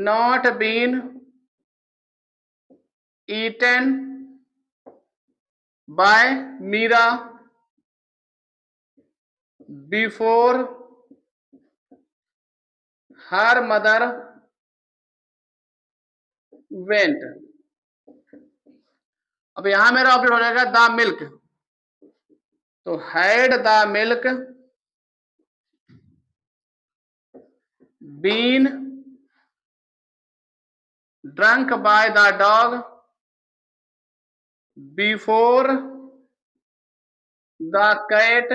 not been eaten by Meera before her mother went. अब यहां मेरा ऑब्जेक्ट हो जाएगा द मिल्क। तो had the milk been drunk by the dog before the cat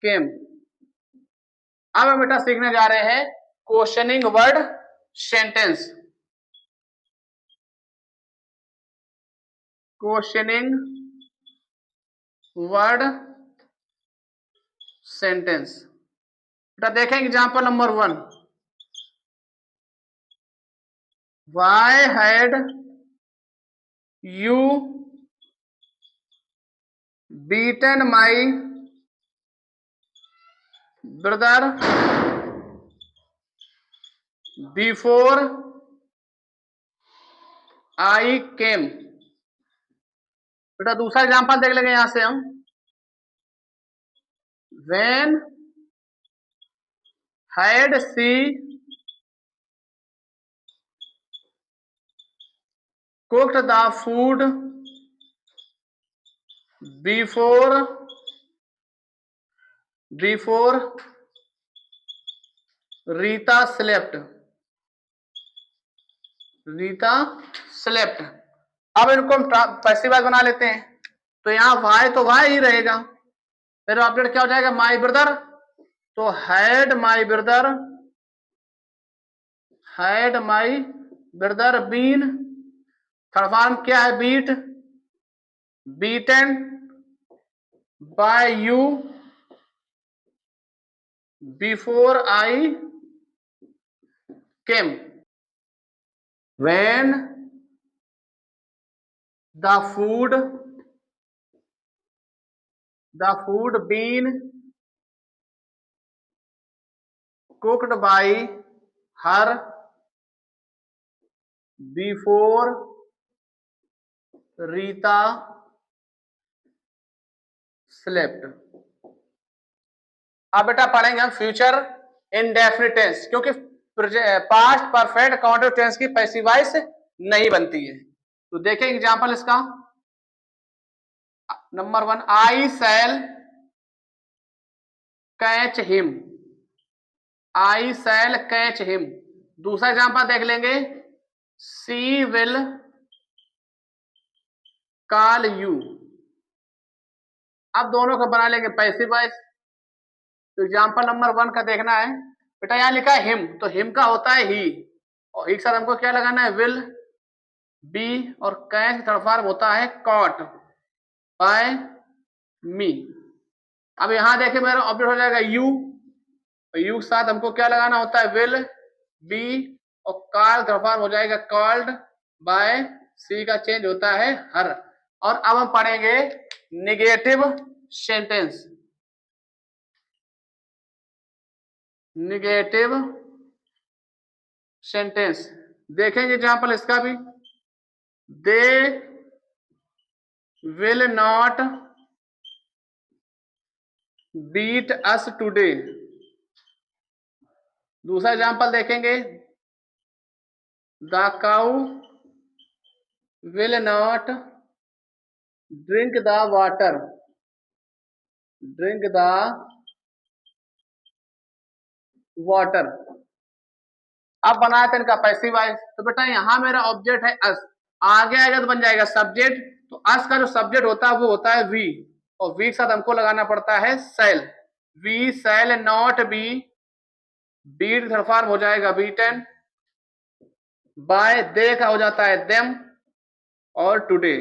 came. अब हम बेटा सीखने जा रहे हैं questioning word sentence. Questioning word sentence. बेटा देखें example number 1, why had you beaten my brother before I came. बेटा दूसरा एग्जांपल देख लेंगे यहां से हम। When had she cooked the food before Rita slept. अब इनको हम पैसिव वॉइस बना लेते हैं। तो यहाँ वाई तो वाई ही रहेगा, फिर ऑब्जेक्ट क्या हो जाएगा, माई ब्रदर। तो had my brother been, third form क्या है, beaten by you before I came. When the food been cooked by her before Rita slept. अब बेटा पढ़ेंगे हम फ्यूचर इंडेफिनिट टेंस, क्योंकि पास्ट परफेक्ट काउंटिव टेंस की पैसिव वॉइस नहीं बनती है। तो देखें एग्जांपल इसका। Number 1, I shall catch him. I shall catch him. दूसरा एग्जांपल देख लेंगे, सी विल कॉल यू। अब दोनों को बना लेंगे पैसिव वॉइस। तो एग्जांपल नंबर 1 का देखना है। बेटा यहां लिखा है हिम, तो हिम का होता है ही, और ही के साथ हमको क्या लगाना है, विल बी, और कैच थर्ड फॉर्म होता है कॉट बाय मी। अब यहां देखें मेरा ऑब्जेक्ट हो जाएगा यू, और यू के साथ हमको क्या लगाना होता है, विल बी, और कॉल थर्ड फॉर्म हो जाएगा कॉल्ड बाय सी का चेंज होता है हर। और अब हम पढ़ेंगे निगेटिव सेंटेंस। निगेटिव सेंटेंस देखेंगे एग्जांपल इसका भी। They will not beat us today. दूसरा एग्जांपल देखेंगे, the cow will not drink the water. अब बनाया था इनका पैसिव वॉइस। तो बेटा यहां मेरा ऑब्जेक्ट है अस, आगे आएगा तो बन जाएगा सब्जेक्ट। तो अस का जो सब्जेक्ट होता है वो होता है वी, और वी के साथ हमको लगाना पड़ता है shall. We shall not be, beat third form हो जाएगा बीटन, बाय दे का हो जाता है देम, और टुडे।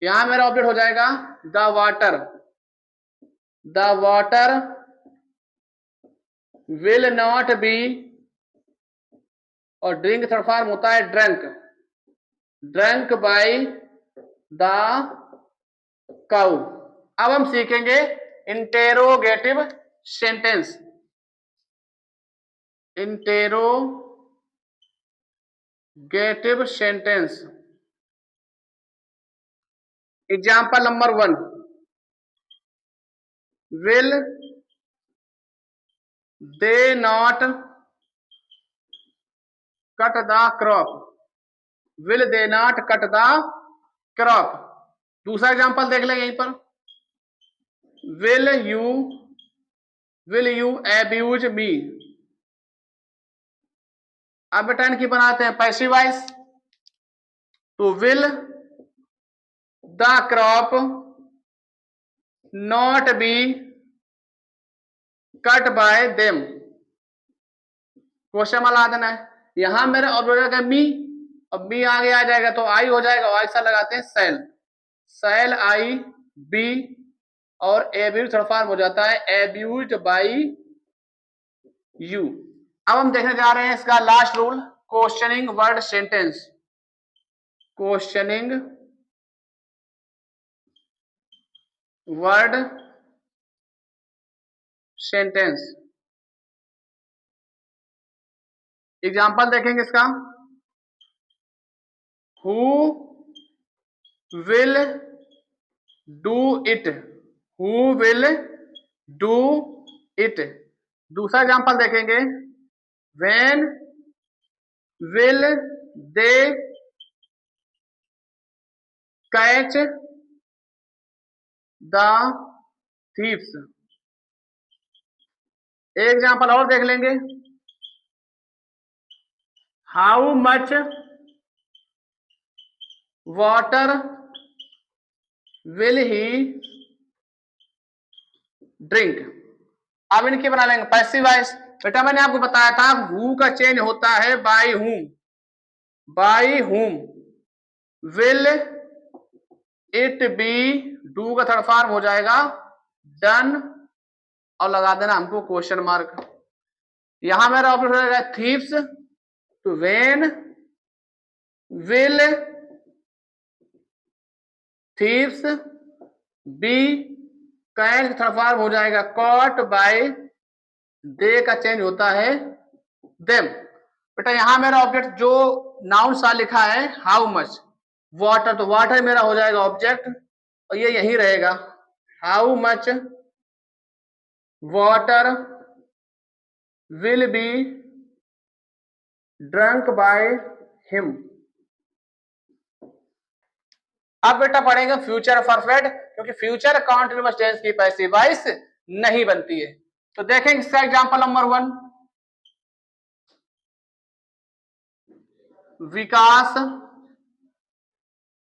यहां मेरा ऑब्जेक्ट हो जाएगा the water will not be, और ड्रिंक थर्ड फॉर्म होता है ड्रंक बाय द काउ। अब हम सीखेंगे interrogative sentence. Example number 1, will they not cut the crop. Will they not cut the crop. दूसरा एग्जांपल देख लें यहीं पर, विल यू एब्यूज मी। अब बेटा इनकी बनाते हैं पैसिव वॉइस। तो will the crop not be cut by them. Question ला देना है। यहां मेरा ऑब्जेक्ट है मी, अब मी आगे आ जाएगा तो आई हो जाएगा, और ऐसा लगाते हैं सेल आई बी, और एब्यूज थर्ड फॉर्म हो जाता है एब्यूज्ड बाय यू। अब हम देखने जा रहे हैं इसका last rule, questioning word sentence. Questioning word sentence. Example देखेंगे इसका। Who will do it, who will do it. दूसरा एग्जाम्पल देखेंगे, when will they catch the thieves. एक एग्जाम्पल और देख लेंगे, how much water will he drink. अब इनकी बना लेंगे पैसिव वॉइस। बेटा मैंने आपको बताया था हु का चेंज होता है by whom, by whom. Will it be, do का थर्ड फॉर्म हो जाएगा डन, और लगा देना हमको क्वेश्चन मार्क। यहां मेरा ऑप्शन हो जाएगा थीव्स, तो when will thieves be, catch third form हो जाएगा कॉट बाय, दे का चेंज होता है देम। बेटा यहां मेरा ऑब्जेक्ट जो नाउन सा लिखा है हाउ मच वाटर, तो वाटर मेरा हो जाएगा ऑब्जेक्ट और ये यही रहेगा, how much water will be drunk by him. अब बेटा पढ़ेंगे फ्यूचर परफेक्ट, क्योंकि फ्यूचर कॉन्टिन्यूअस टेंस की पैसिव वॉइस नहीं बनती है। तो देखेंगे इसका example number 1, Vikas,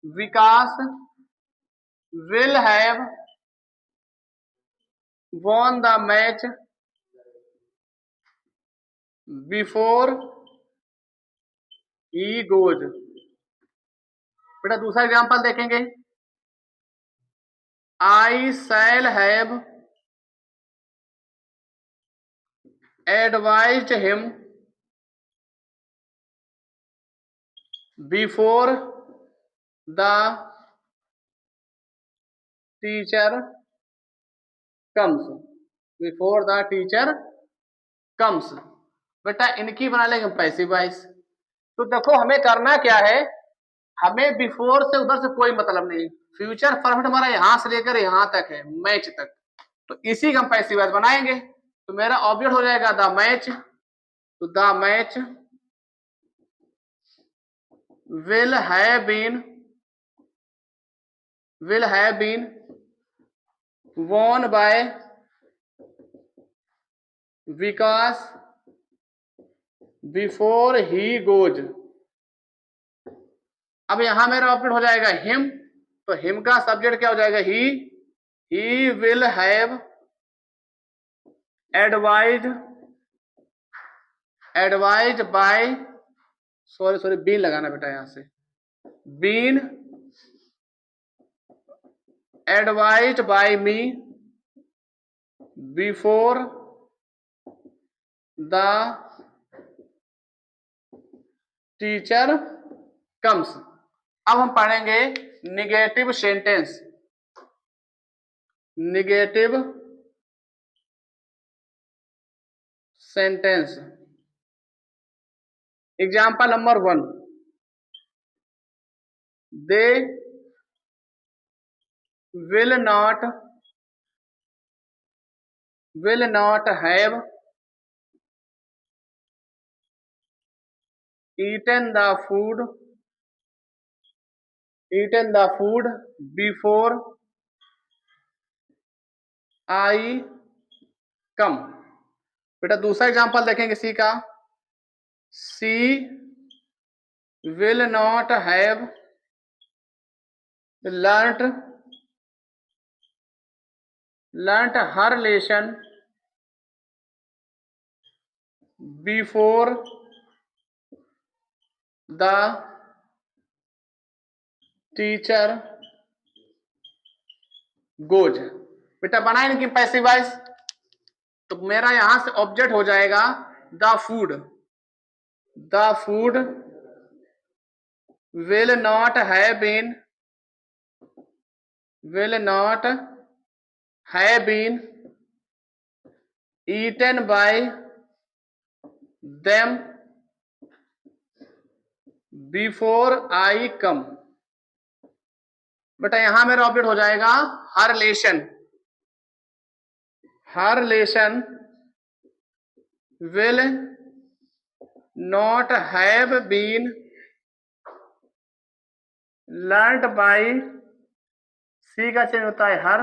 Vikas will have won the match before he goes। बेटा दूसरा एग्जांपल देखेंगे, I shall have advised him before the teacher comes, before the teacher comes। बेटा इनकी बना लेंगे पैसिव वॉइस। तो देखो हमें करना क्या है, हमें बिफोर से उधर से कोई मतलब नहीं, फ्यूचर परफेक्ट हमारा यहां से लेकर यहां तक है, मैच तक, तो इसी का हम पैसिव वॉइस बनाएंगे। तो मेरा ऑब्जेक्ट हो जाएगा द मैच, तो the match will have been won by Vikas before he goes. अब यहां मेरा ऑब्जेक्ट हो जाएगा हिम, तो हिम का सब्जेक्ट क्या हो जाएगा he will have advised by, sorry been लगाना बेटा, यहां से been advised by me before the teacher comes. अब हम पढ़ेंगे negative sentence, negative sentence. Example number 1, they will not have eaten the food before I come। बेटा दूसरा example देखेंगे सी का, सी will not have learnt her lesson before the teacher goes. बेटा बनाए इनकी पैसिव वॉइस, तो मेरा यहां से ऑब्जेक्ट हो जाएगा the food, the food will not have been eaten by them before I come। बेटा यहां मेरा ऑब्जेक्ट हो जाएगा her relation will not have been learnt by, she का चेंज होता है her,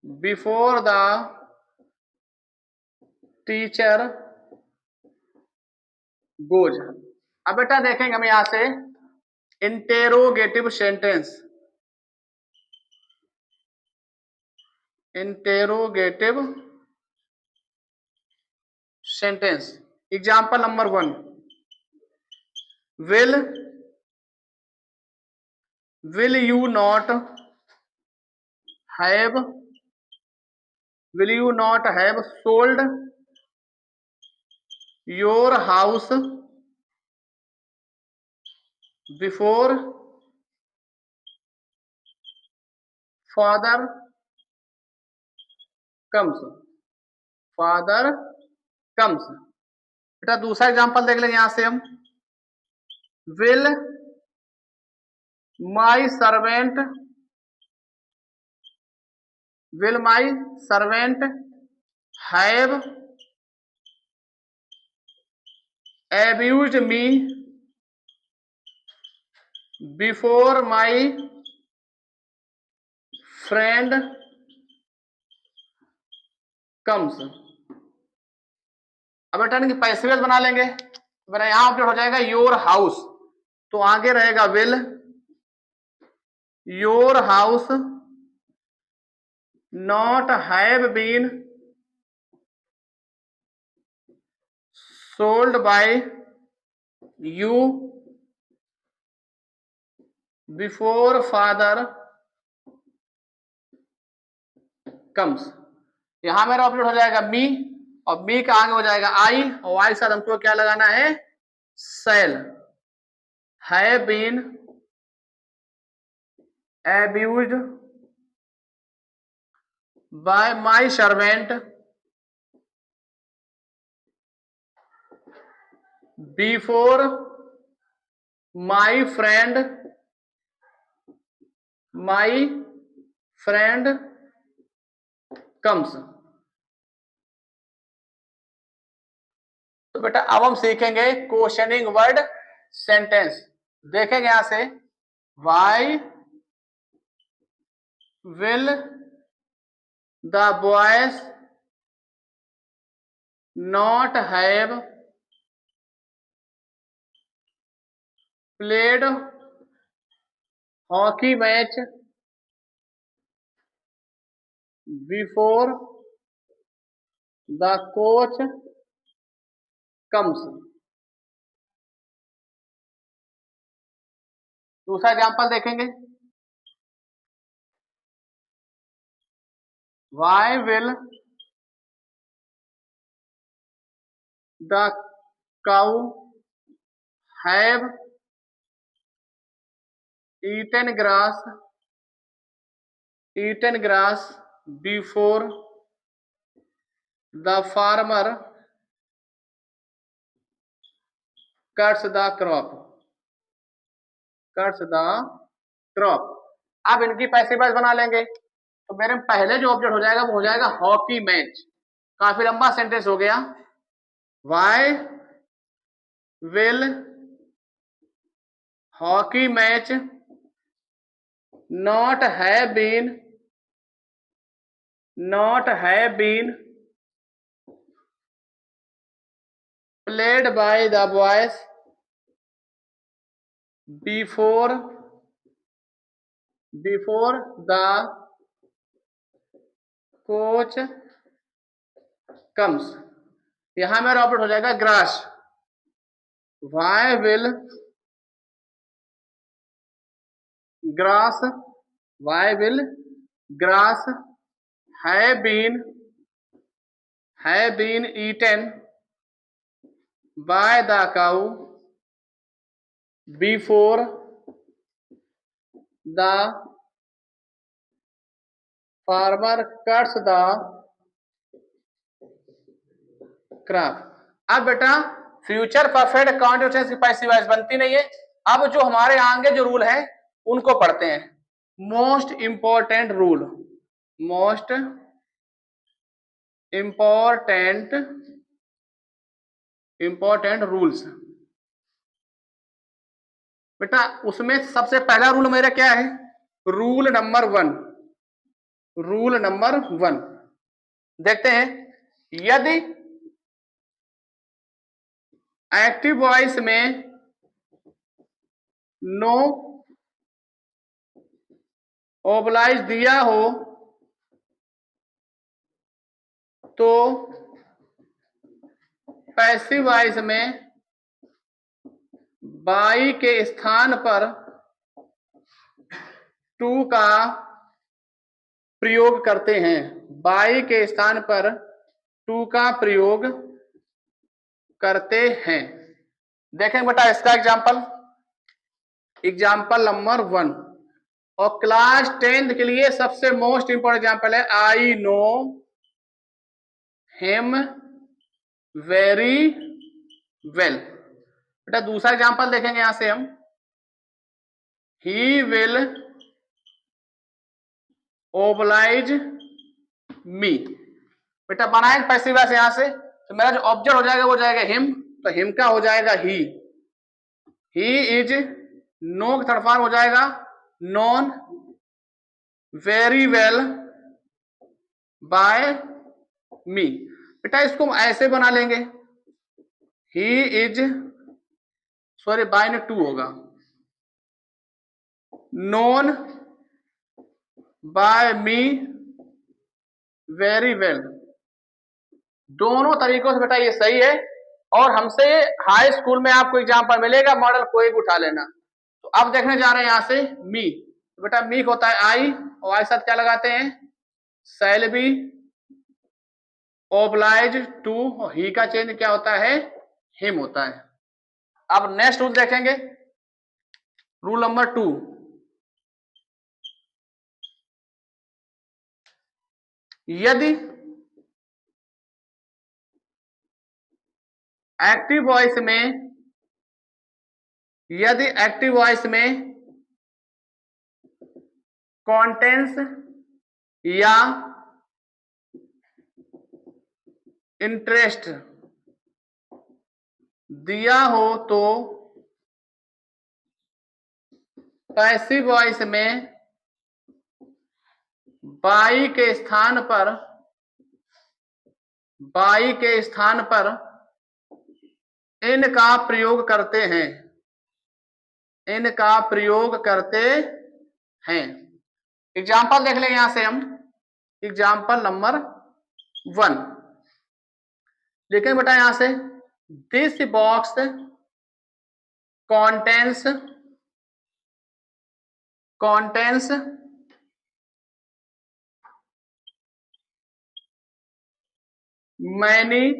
before the teacher goes. अब बेटा देखेंगे हम यहां से interrogative sentence. Interrogative sentence example number 1, will you not have sold your house before father comes। बेटा दूसरा एग्जांपल देख लेंगे यहां से हम, will my servant have abused me before my friend comes। अब बेटा इनकी पैसिव बना लेंगे। मेरा यहां ऑब्जेक्ट हो जाएगा योर हाउस, तो आगे रहेगा will your house not have been sold by you before father comes. यहां मेरा ऑब्जेक्ट हो जाएगा मी, और मी का आगे हो जाएगा आई, और आई के साथ हमको क्या लगाना है, shall. Have been abused by my servant before my friend comes। तो बेटा अब हम सीखेंगे क्वेश्चनिंग वर्ड सेंटेंस। देखेंगे यहां से, why will the boys not have played hockey match before the coach comes. दूसरा एग्जांपल देखेंगे, why will the cow have eaten grass before the farmer cuts the crop। अब इनकी पैसिव बना लेंगे। तो मेरे पहले जो ऑब्जेक्ट हो जाएगा वो हो जाएगा हॉकी मैच। काफी लंबा सेंटेंस हो गया। Why will hockey match not have been played by the boys before the coach comes। यहां मेरा ऑब्जेक्ट हो जाएगा grass. Why will grass have been eaten by the cow before the farmer cuts the craft. अब बेटा future perfect continuous की passive voice बनती नहीं है। अब जो हमारे आगे जो रूल है उनको पढ़ते हैं। Most important rule, most important rules. बेटा उसमें सबसे पहला रूल मेरा क्या है? रूल नंबर 1, रूल नंबर 1 देखते हैं। यदि एक्टिव वॉइस में नो ओबलाइज दिया हो तो पैसिव वॉइस में बाई के स्थान पर टू का प्रयोग करते हैं। बाई के स्थान पर टू का प्रयोग करते हैं। देखें बेटा इसका एग्जाम्पल नंबर 1 और क्लास 10th के लिए सबसे मोस्ट इंपोर्टेंट एग्जाम्पल है I know him very well. बेटा दूसरा एग्जाम्पल देखेंगे यहां से हम, ही विल ओबलाइज मी। बेटा बनाए पैसिव वॉइस यहां से, तो मेरा जो ऑब्जेक्ट हो जाएगा वो जाएगा हिम, तो हिम का हो जाएगा ही इज, नो का थर्ड फॉर्म हो जाएगा नॉन, वेरी वेल बाय मी। बेटा इसको हम ऐसे बना लेंगे, ही इज, सॉरी बाय ने टू होगा, known by me very well. दोनों तरीकों से बेटा ये सही है। और हमसे हाई स्कूल में आपको एग्जाम्पल मिलेगा, मॉडल कोई भी उठा लेना। तो अब देखने जा रहे हैं यहां से मी। तो बेटा मी होता है आई, और आई साथ क्या लगाते हैं? शैल बी ओबलाइज टू, ही का चेंज क्या होता है? हिम होता है। अब नेक्स्ट रूल देखेंगे, रूल नंबर 2। यदि एक्टिव वॉइस में, यदि एक्टिव वॉइस में कॉन्टेंस या इंटरेस्ट दिया हो तो पैसिव वॉइस में बाई के स्थान पर, बाई के स्थान पर इन का प्रयोग करते हैं, इन का प्रयोग करते हैं। एग्जाम्पल देख लेंगे यहां से हम, एग्जाम्पल नंबर 1 लेकिन बेटा यहां से, this box contains many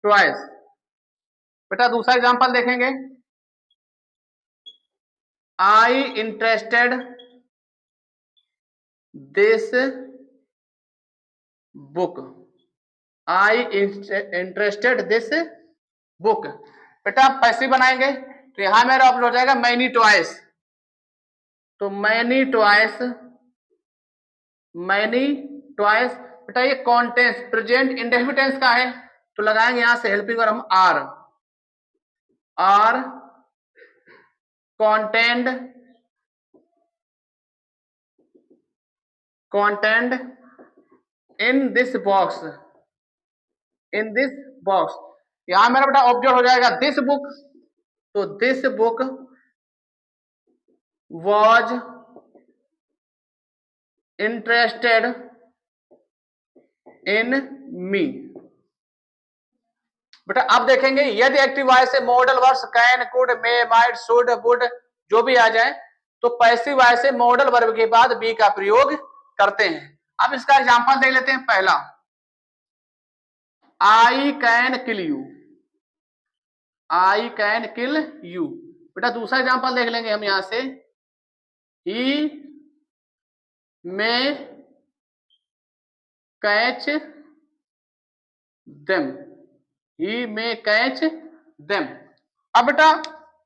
toys. बेटा दूसरा एग्जांपल देखेंगे, आई interested this book, I interested this book. बेटा आप पैसिव बनाएंगे तो यहां मेरा ऑप्शन हो जाएगा मैनी टॉयज। तो मैनी टॉयज, मैनी टॉयज। बेटा ये कॉन्टेंस प्रेजेंट इंडेफिनिट टेंस का है, तो लगाएंगे यहां से हेल्पिंग वर्ब हम are contained in this box, in this box. यहां मेरा बेटा ऑब्जेक्ट हो जाएगा दिस बुक, तो this book was interested in me. बेटा अब देखेंगे, यदि एक्टिव वॉइस से modal verbs can, could, may, might, should, would जो भी आ जाए, तो पैसिव वॉइस से मॉडल वर्ब के बाद बी का प्रयोग करते हैं। अब इसका एग्जांपल देख लेते हैं। पहला, I can kill you, I can kill you. बेटा दूसरा एग्जांपल देख लेंगे हम यहां से, ही मे कैच देम, ही मे कैच देम। अब बेटा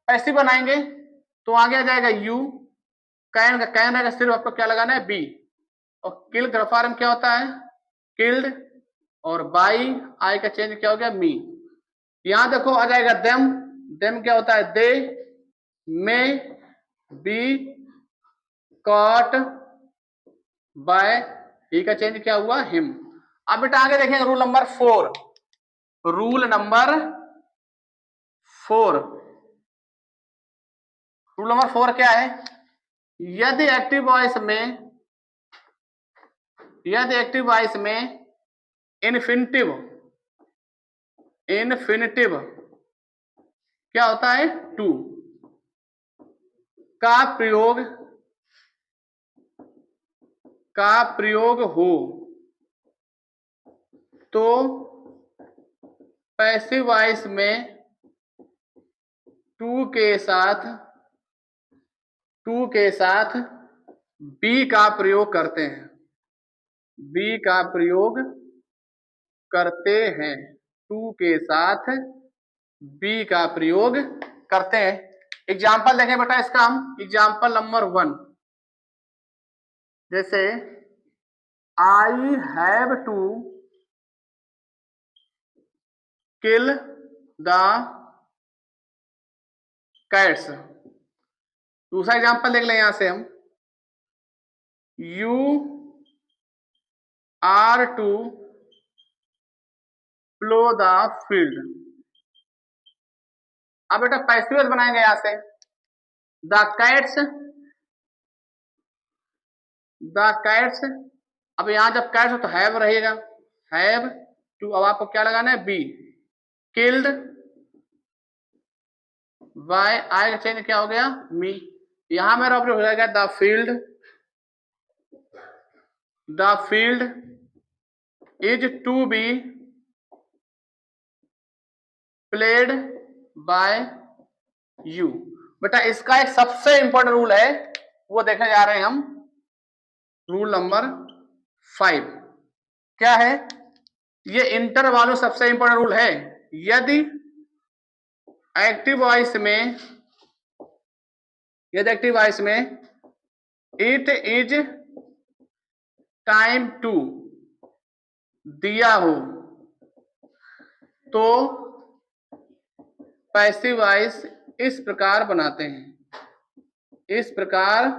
ऐसे बनाएंगे तो आगे आ जाएगा यू, कैन का कैन रहेगा, सिर्फ आपको क्या लगाना है बी, और किल का फॉर्म क्या होता है किल्ड, और बाई आई का चेंज क्या हो गया मी। यहां देखो आ जाएगा देम, देम क्या होता है दे, मे बी कॉट बाय, ही का चेंज क्या हुआ हिम। अब बेटा आगे देखेंगे rule number 4, rule number 4, rule number 4 क्या है, यदि एक्टिव वॉइस में, यदि एक्टिव वॉइस में इन्फिनिटिव, इन्फिनिटिव क्या होता है टू का प्रयोग, का प्रयोग हो तो पैसिव वॉइस में टू के साथ, टू के साथ बी का प्रयोग करते हैं, बी का प्रयोग करते हैं, टू के साथ बी का प्रयोग करते हैं। एग्जाम्पल देखें बेटा इसका हम, एग्जाम्पल नंबर 1, जैसे I have to kill the cats. दूसरा एग्जाम्पल देख लें यहां से हम, you are to plough the field. अब बेटा पैसिव बनाएंगे यहां से, द कैट्स, द कैट्स, अब यहां जब कैट्स हो तो हैव रहेगा, हैव टू, अब आपको क्या लगाना है बी, किल्ड बाय आई का चेंज क्या हो गया मी। यहां मेरा ऑब्जेक्ट हो जाएगा the field, the field is to be ploughed by you. बेटा इसका एक सबसे इंपॉर्टेंट रूल है, वो देखने जा रहे हैं हम, रूल नंबर 5 क्या है, ये इंटर वालों सबसे इंपॉर्टेंट रूल है। यदि एक्टिव वॉइस में, यदि एक्टिव वॉइस में इट इज टाइम टू दिया हो तो पैसिव वॉइस इस प्रकार बनाते हैं, इस प्रकार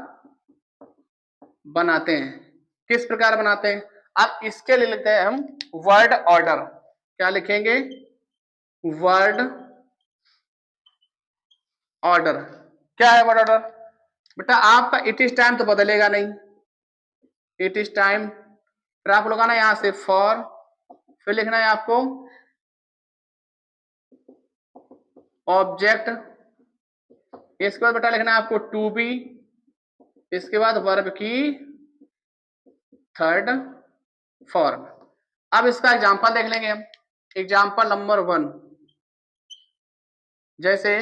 बनाते हैं, किस प्रकार बनाते हैं, अब इसके लिए लिखते हैं हम वर्ड ऑर्डर। क्या लिखेंगे, वर्ड ऑर्डर। क्या है वर्ड ऑर्डर, बेटा आपका इट इज टाइम तो बदलेगा नहीं, इट इज टाइम, फिर आपको लगाना है यहां से फॉर, फिर लिखना है आपको ऑब्जेक्ट, इसके बाद बेटा लिखना है आपको टू बी, इसके बाद वर्ब की थर्ड फॉर्म। अब इसका एग्जांपल देख लेंगे हम, एग्जांपल नंबर 1, जैसे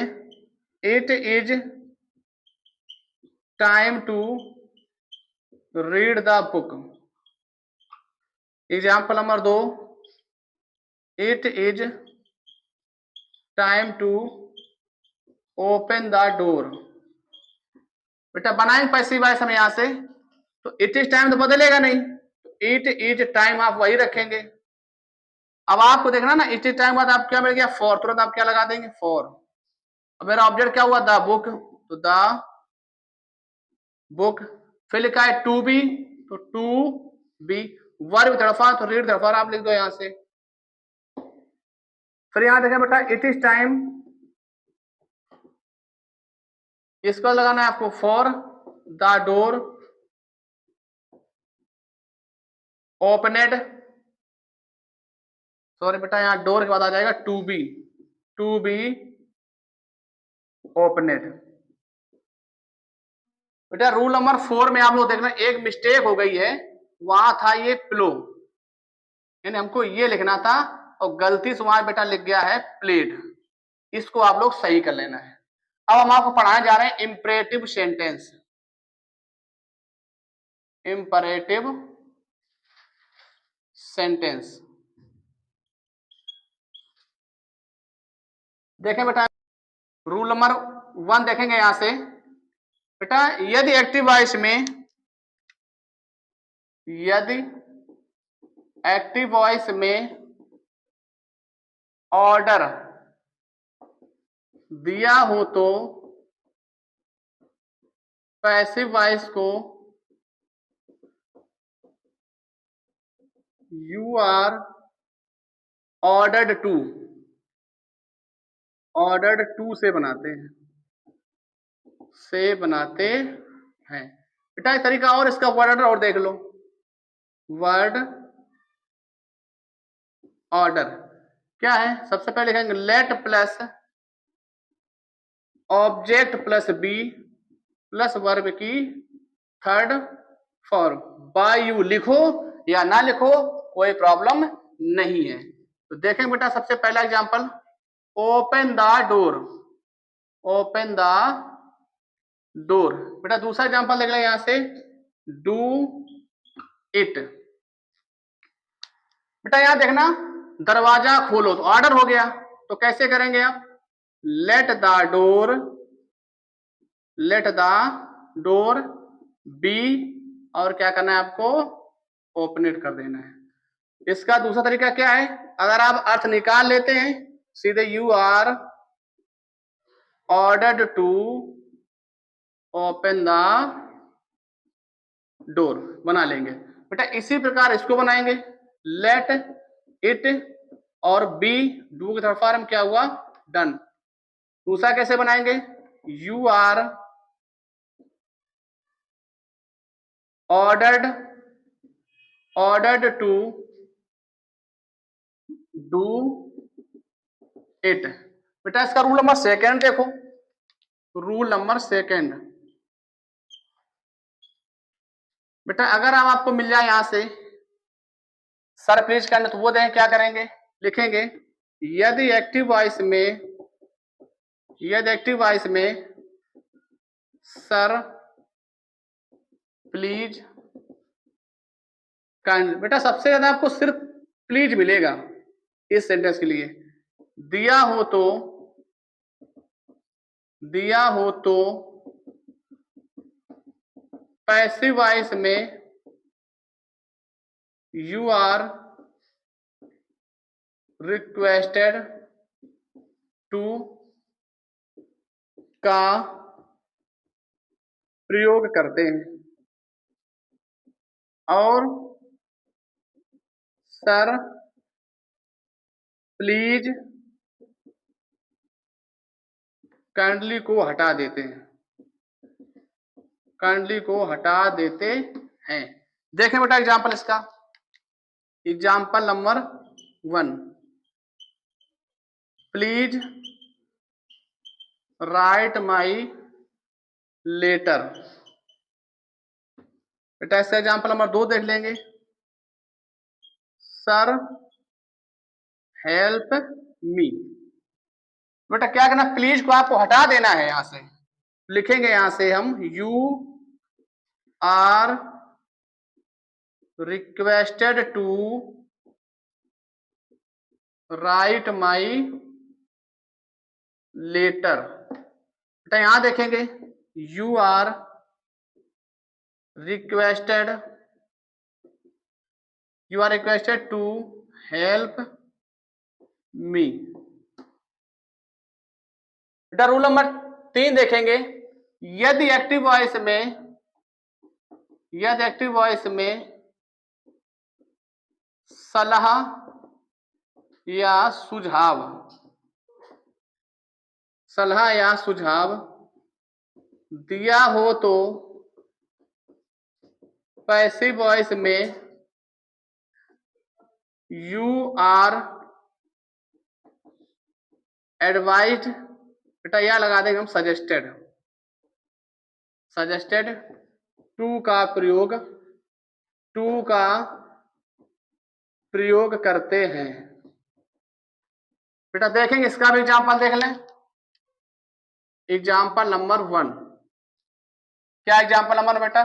it is time to read the book. Example number 2, it is time to open the door. बेटा बनाएंगे पैसिव वॉइस हम यहां से, तो इट इज टाइम तो बदलेगा नहीं, इट इज टाइम आप वही रखेंगे। अब आपको देखना ना इट इज टाइम बाद आप क्या मिल गया फॉर, तुरंत आप क्या लगा देंगे फॉर। अब मेरा ऑब्जेक्ट क्या हुआ द बुक, तो द बुक, फिर लिखा है टू बी, तो टू बी, वर्ब तरफा तो रीड तरफा आप लिख दो यहां से। फिर यहां देखें बेटा इट इज टाइम, इसको लगाना है आपको फॉर द डोर ओपनेड, सॉरी बेटा यहां डोर के बाद आ जाएगा टू बी, टू बी ओपनेड। बेटा रूल नंबर 4 में आप लोग देखना एक मिस्टेक हो गई है, वहां था ये प्लो, यानी हमको ये लिखना था और गलती से वहां बेटा लिख गया है प्लेड, इसको आप लोग सही कर लेना है। अब हम आपको पढ़ाने जा रहे हैं इंपरेटिव सेंटेंस, इंपरेटिव सेंटेंस। देखें बेटा, रूल नंबर 1 देखेंगे यहां से बेटा, यदि एक्टिव वॉइस में ऑर्डर दिया हो तो पैसिव वॉइस को यू आर ऑर्डर्ड टू से बनाते हैं बेटा। एक तरीका और इसका वर्ड ऑर्डर और देख लो। वर्ड ऑर्डर क्या है? सबसे पहले लिखेंगे let plus object plus be plus verb की थर्ड फॉर्म। बाय यू लिखो या ना लिखो कोई प्रॉब्लम नहीं है। तो देखें बेटा, सबसे पहला एग्जांपल, ओपन द डोर। बेटा दूसरा एग्जांपल देख लें यहां से, डू इट। बेटा यहां देखना, दरवाजा खोलो तो ऑर्डर हो गया, तो कैसे करेंगे आप? लेट द डोर बी, और क्या करना है आपको? ओपन इट कर देना है। इसका दूसरा तरीका क्या है? अगर आप अर्थ निकाल लेते हैं सीधे, you are ordered to open the door बना लेंगे। बेटा इसी प्रकार इसको बनाएंगे, लेट इट और बी, डू की थर्ड फॉर्म क्या हुआ? डन। दूसरा कैसे बनाएंगे? You are ordered to do it. बेटा इसका रूल नंबर सेकंड देखो, रूल नंबर सेकंड। बेटा अगर हम आपको मिल जाए यहां से सर प्लीज करना, तो वो देखें क्या करेंगे, लिखेंगे यदि एक्टिव वॉइस में सर प्लीज काइंड। बेटा सबसे ज्यादा आपको सिर्फ प्लीज मिलेगा इस सेंटेंस के लिए। दिया हो तो पैसिव वॉइस में यू आर रिक्वेस्टेड टू का प्रयोग करते हैं, और सर प्लीज काइंडली को हटा देते हैं। देखें बेटा एग्जांपल इसका, example number 1, please write my letter. बेटा इसका एग्जांपल नंबर 2 देख लेंगे, सर हेल्प मी। बेटा क्या करना, प्लीज को आपको हटा देना है। यहां से लिखेंगे, यहां से हम you are requested to write my letter. बेटा यहां देखेंगे you are requested to help me. बेटा रूल नंबर 3 देखेंगे, यदि एक्टिव वॉइस में सलाह या सुझाव दिया हो तो पैसिव वॉइस में यू आर एडवाइज्ड। बेटा यह लगा देंगे हम सजेस्टेड टू का प्रयोग करते हैं। बेटा देखेंगे इसका भी एग्जांपल देख लें, एग्जांपल नंबर 1। क्या एग्जांपल नंबर बेटा?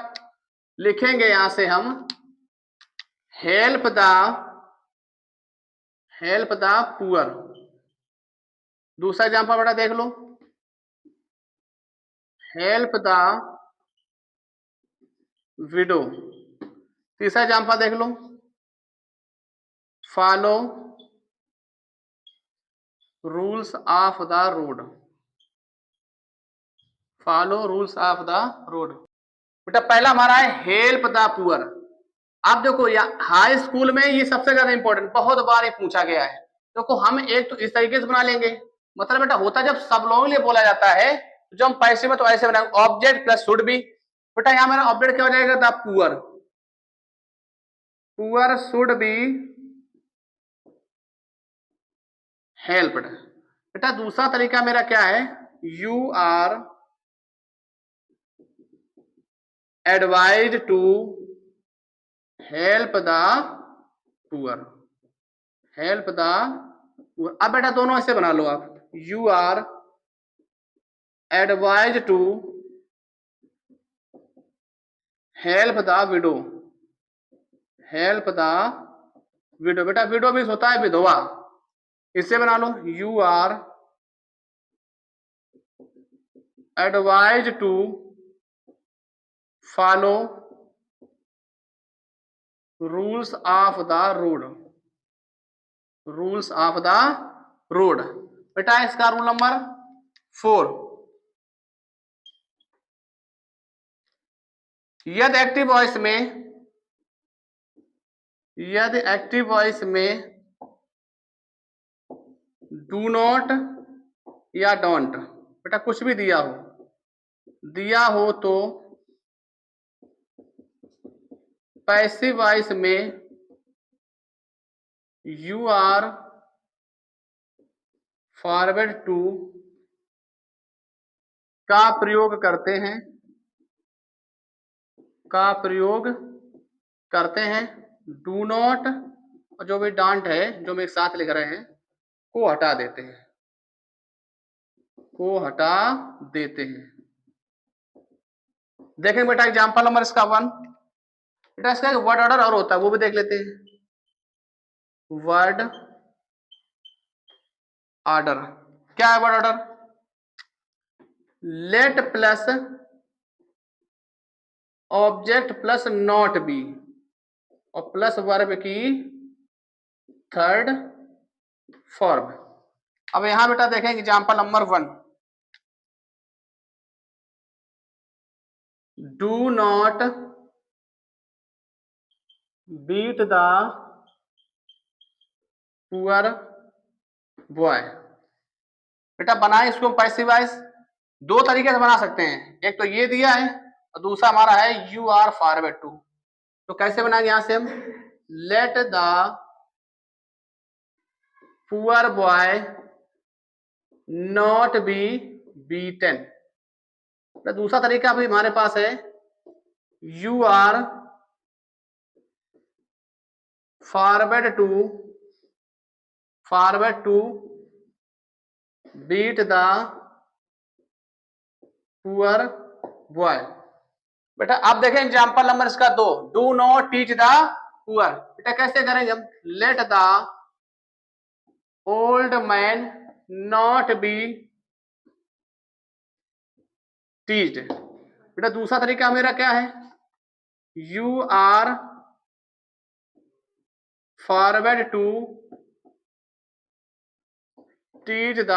लिखेंगे यहां से हम हेल्प द पुअर। दूसरा एग्जांपल बेटा देख लो, हेल्प द विडो। तीसरा एग्जांपल देख लो, follow rules of the road. Follow rules of the road. बेटा पहला हमारा है हेल्प द पुअर। आप देखो हाई स्कूल में ये सबसे ज्यादा इंपॉर्टेंट, बहुत बार ये पूछा गया है। देखो हम एक तो इस तरीके से बना लेंगे, मतलब बेटा होता जब सब लोगों के लिए बोला जाता है जो हम पैसे में तो ऐसे बनाएंगे, ऑब्जेक्ट प्लस शुड बी। बेटा यहां मेरा ऑब्जेक्ट क्या हो जाएगा, the poor. Poor should be helped. बेटा दूसरा तरीका मेरा क्या है, you are advise to help the poor. Help the poor. अब बेटा दोनों ऐसे बना लो आप, you are advise to help the widow. Help the widow. बेटा विडो मीन्स होता है विधवा, इससे बना लो, you are advise to follow rules of the road. Rules of the road. बेटा इसका रूल नंबर 4, यदि एक्टिव वॉइस में, यदि एक्टिव वॉइस में डू नॉट या डोंट, बेटा कुछ भी दिया हो तो पैसिव वॉइस में यू आर फॉरवर्ड टू का प्रयोग करते हैं, का प्रयोग करते हैं। डू नॉट और जो भी डोंट है जो हम एक साथ लिख रहे हैं को हटा देते हैं, को हटा देते हैं। देखें बेटा एग्जांपल नंबर इसका 1। बेटा इसका वर्ड ऑर्डर और होता है वो भी देख लेते हैं। वर्ड ऑर्डर क्या है, word order, let plus object plus not be और प्लस वर्ब की थर्ड फॉर्म। अब यहां बेटा देखें example number 1, do not beat the poor boy. बेटा बनाए इसको पैसिव वॉइस, दो तरीके से बना सकते हैं, एक तो ये दिया है और दूसरा हमारा है यू आर फॉरवर्ड टू। तो कैसे बनाएंगे यहां से हम, let the poor boy not be beaten. दूसरा तरीका भी हमारे पास है, you are forward to beat the poor boy. बेटा आप देखें एग्जांपल नंबर इसका 2, do not teach the poor. बेटा कैसे करेंगे हम, let the old man not be teached. बेटा दूसरा तरीका मेरा क्या है, you are forward to teach the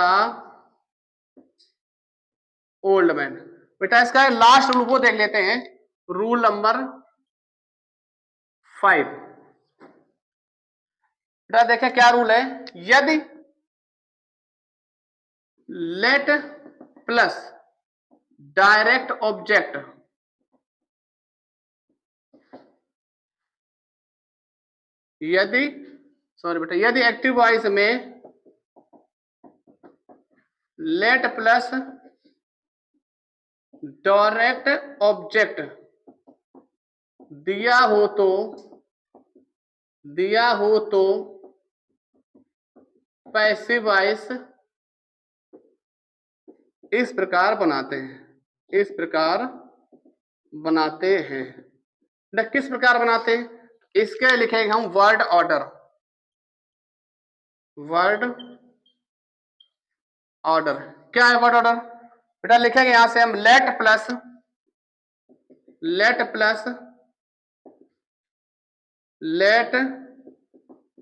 old man. बेटा इसका लास्ट रूल वो देख लेते हैं, रूल नंबर 5। बेटा देखें क्या रूल है, यदि लेट प्लस डायरेक्ट ऑब्जेक्ट यदि एक्टिव वॉइस में लेट प्लस डायरेक्ट ऑब्जेक्ट दिया हो तो पैसिव वॉइस इस प्रकार बनाते हैं। किस प्रकार बनाते हैं, इसके लिखेंगे हम वर्ड ऑर्डर। ऑर्डर। क्या है वर्ड ऑर्डर? बेटा लिखेंगे यहां से हम late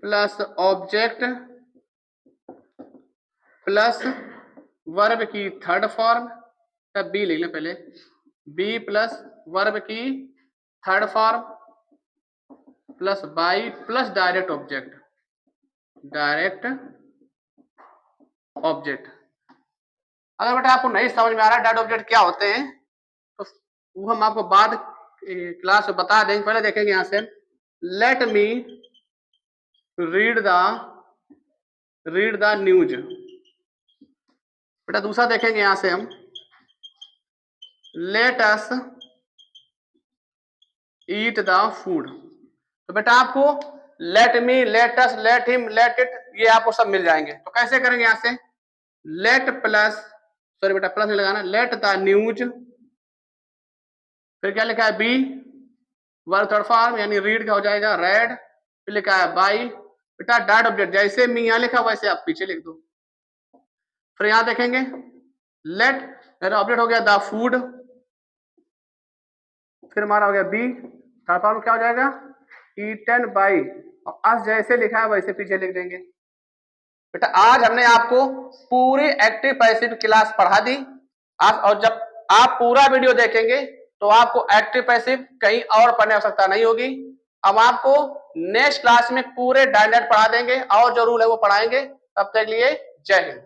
plus object plus verb की थर्ड फॉर्म, तब बी लिख लें पहले, बी प्लस वर्ब की third form plus by plus direct object. अगर बेटा आपको नहीं समझ में आ रहा है डायरेक्ट ऑब्जेक्ट क्या होते हैं तो वो हम आपको बाद क्लास में बता देंगे। पहले देखेंगे यहां से let me read the news. बेटा दूसरा देखेंगे यहां से हम let us eat the food. तो बेटा आपको let me, let us, let him, let it, ये आपको सब मिल जाएंगे। तो कैसे करेंगे यहां से लेट प्लस, सॉरी बेटा प्लस नहीं लगाना, लेट द न्यूज, फिर क्या लिखा है बी वर्ब थर्ड फॉर्म यानी रीड का हो जाएगा रेड, फिर लिखा है बाई, बेटा डॉट ऑब्जेक्ट जैसे मी यहां लिखा वैसे आप पीछे लिख दो। फिर यहां देखेंगे लेट, मेरा ऑब्जेक्ट हो गया द फूड, फिर हमारा हो गया बी, थर्ड फॉर्म क्या हो जाएगा ईटन बाई, और अस जैसे लिखा है वैसे पीछे लिख देंगे। बेटा आज हमने आपको पूरी एक्टिव पैसिव क्लास पढ़ा दी आज, और जब आप पूरा वीडियो देखेंगे तो आपको एक्टिव पैसिव कहीं और पढ़ने की आवश्यकता नहीं होगी। अब आपको नेक्स्ट क्लास में पूरे डायनेट पढ़ा देंगे और जो रूल है वो पढ़ाएंगे। तब तक के लिए जय हिंद।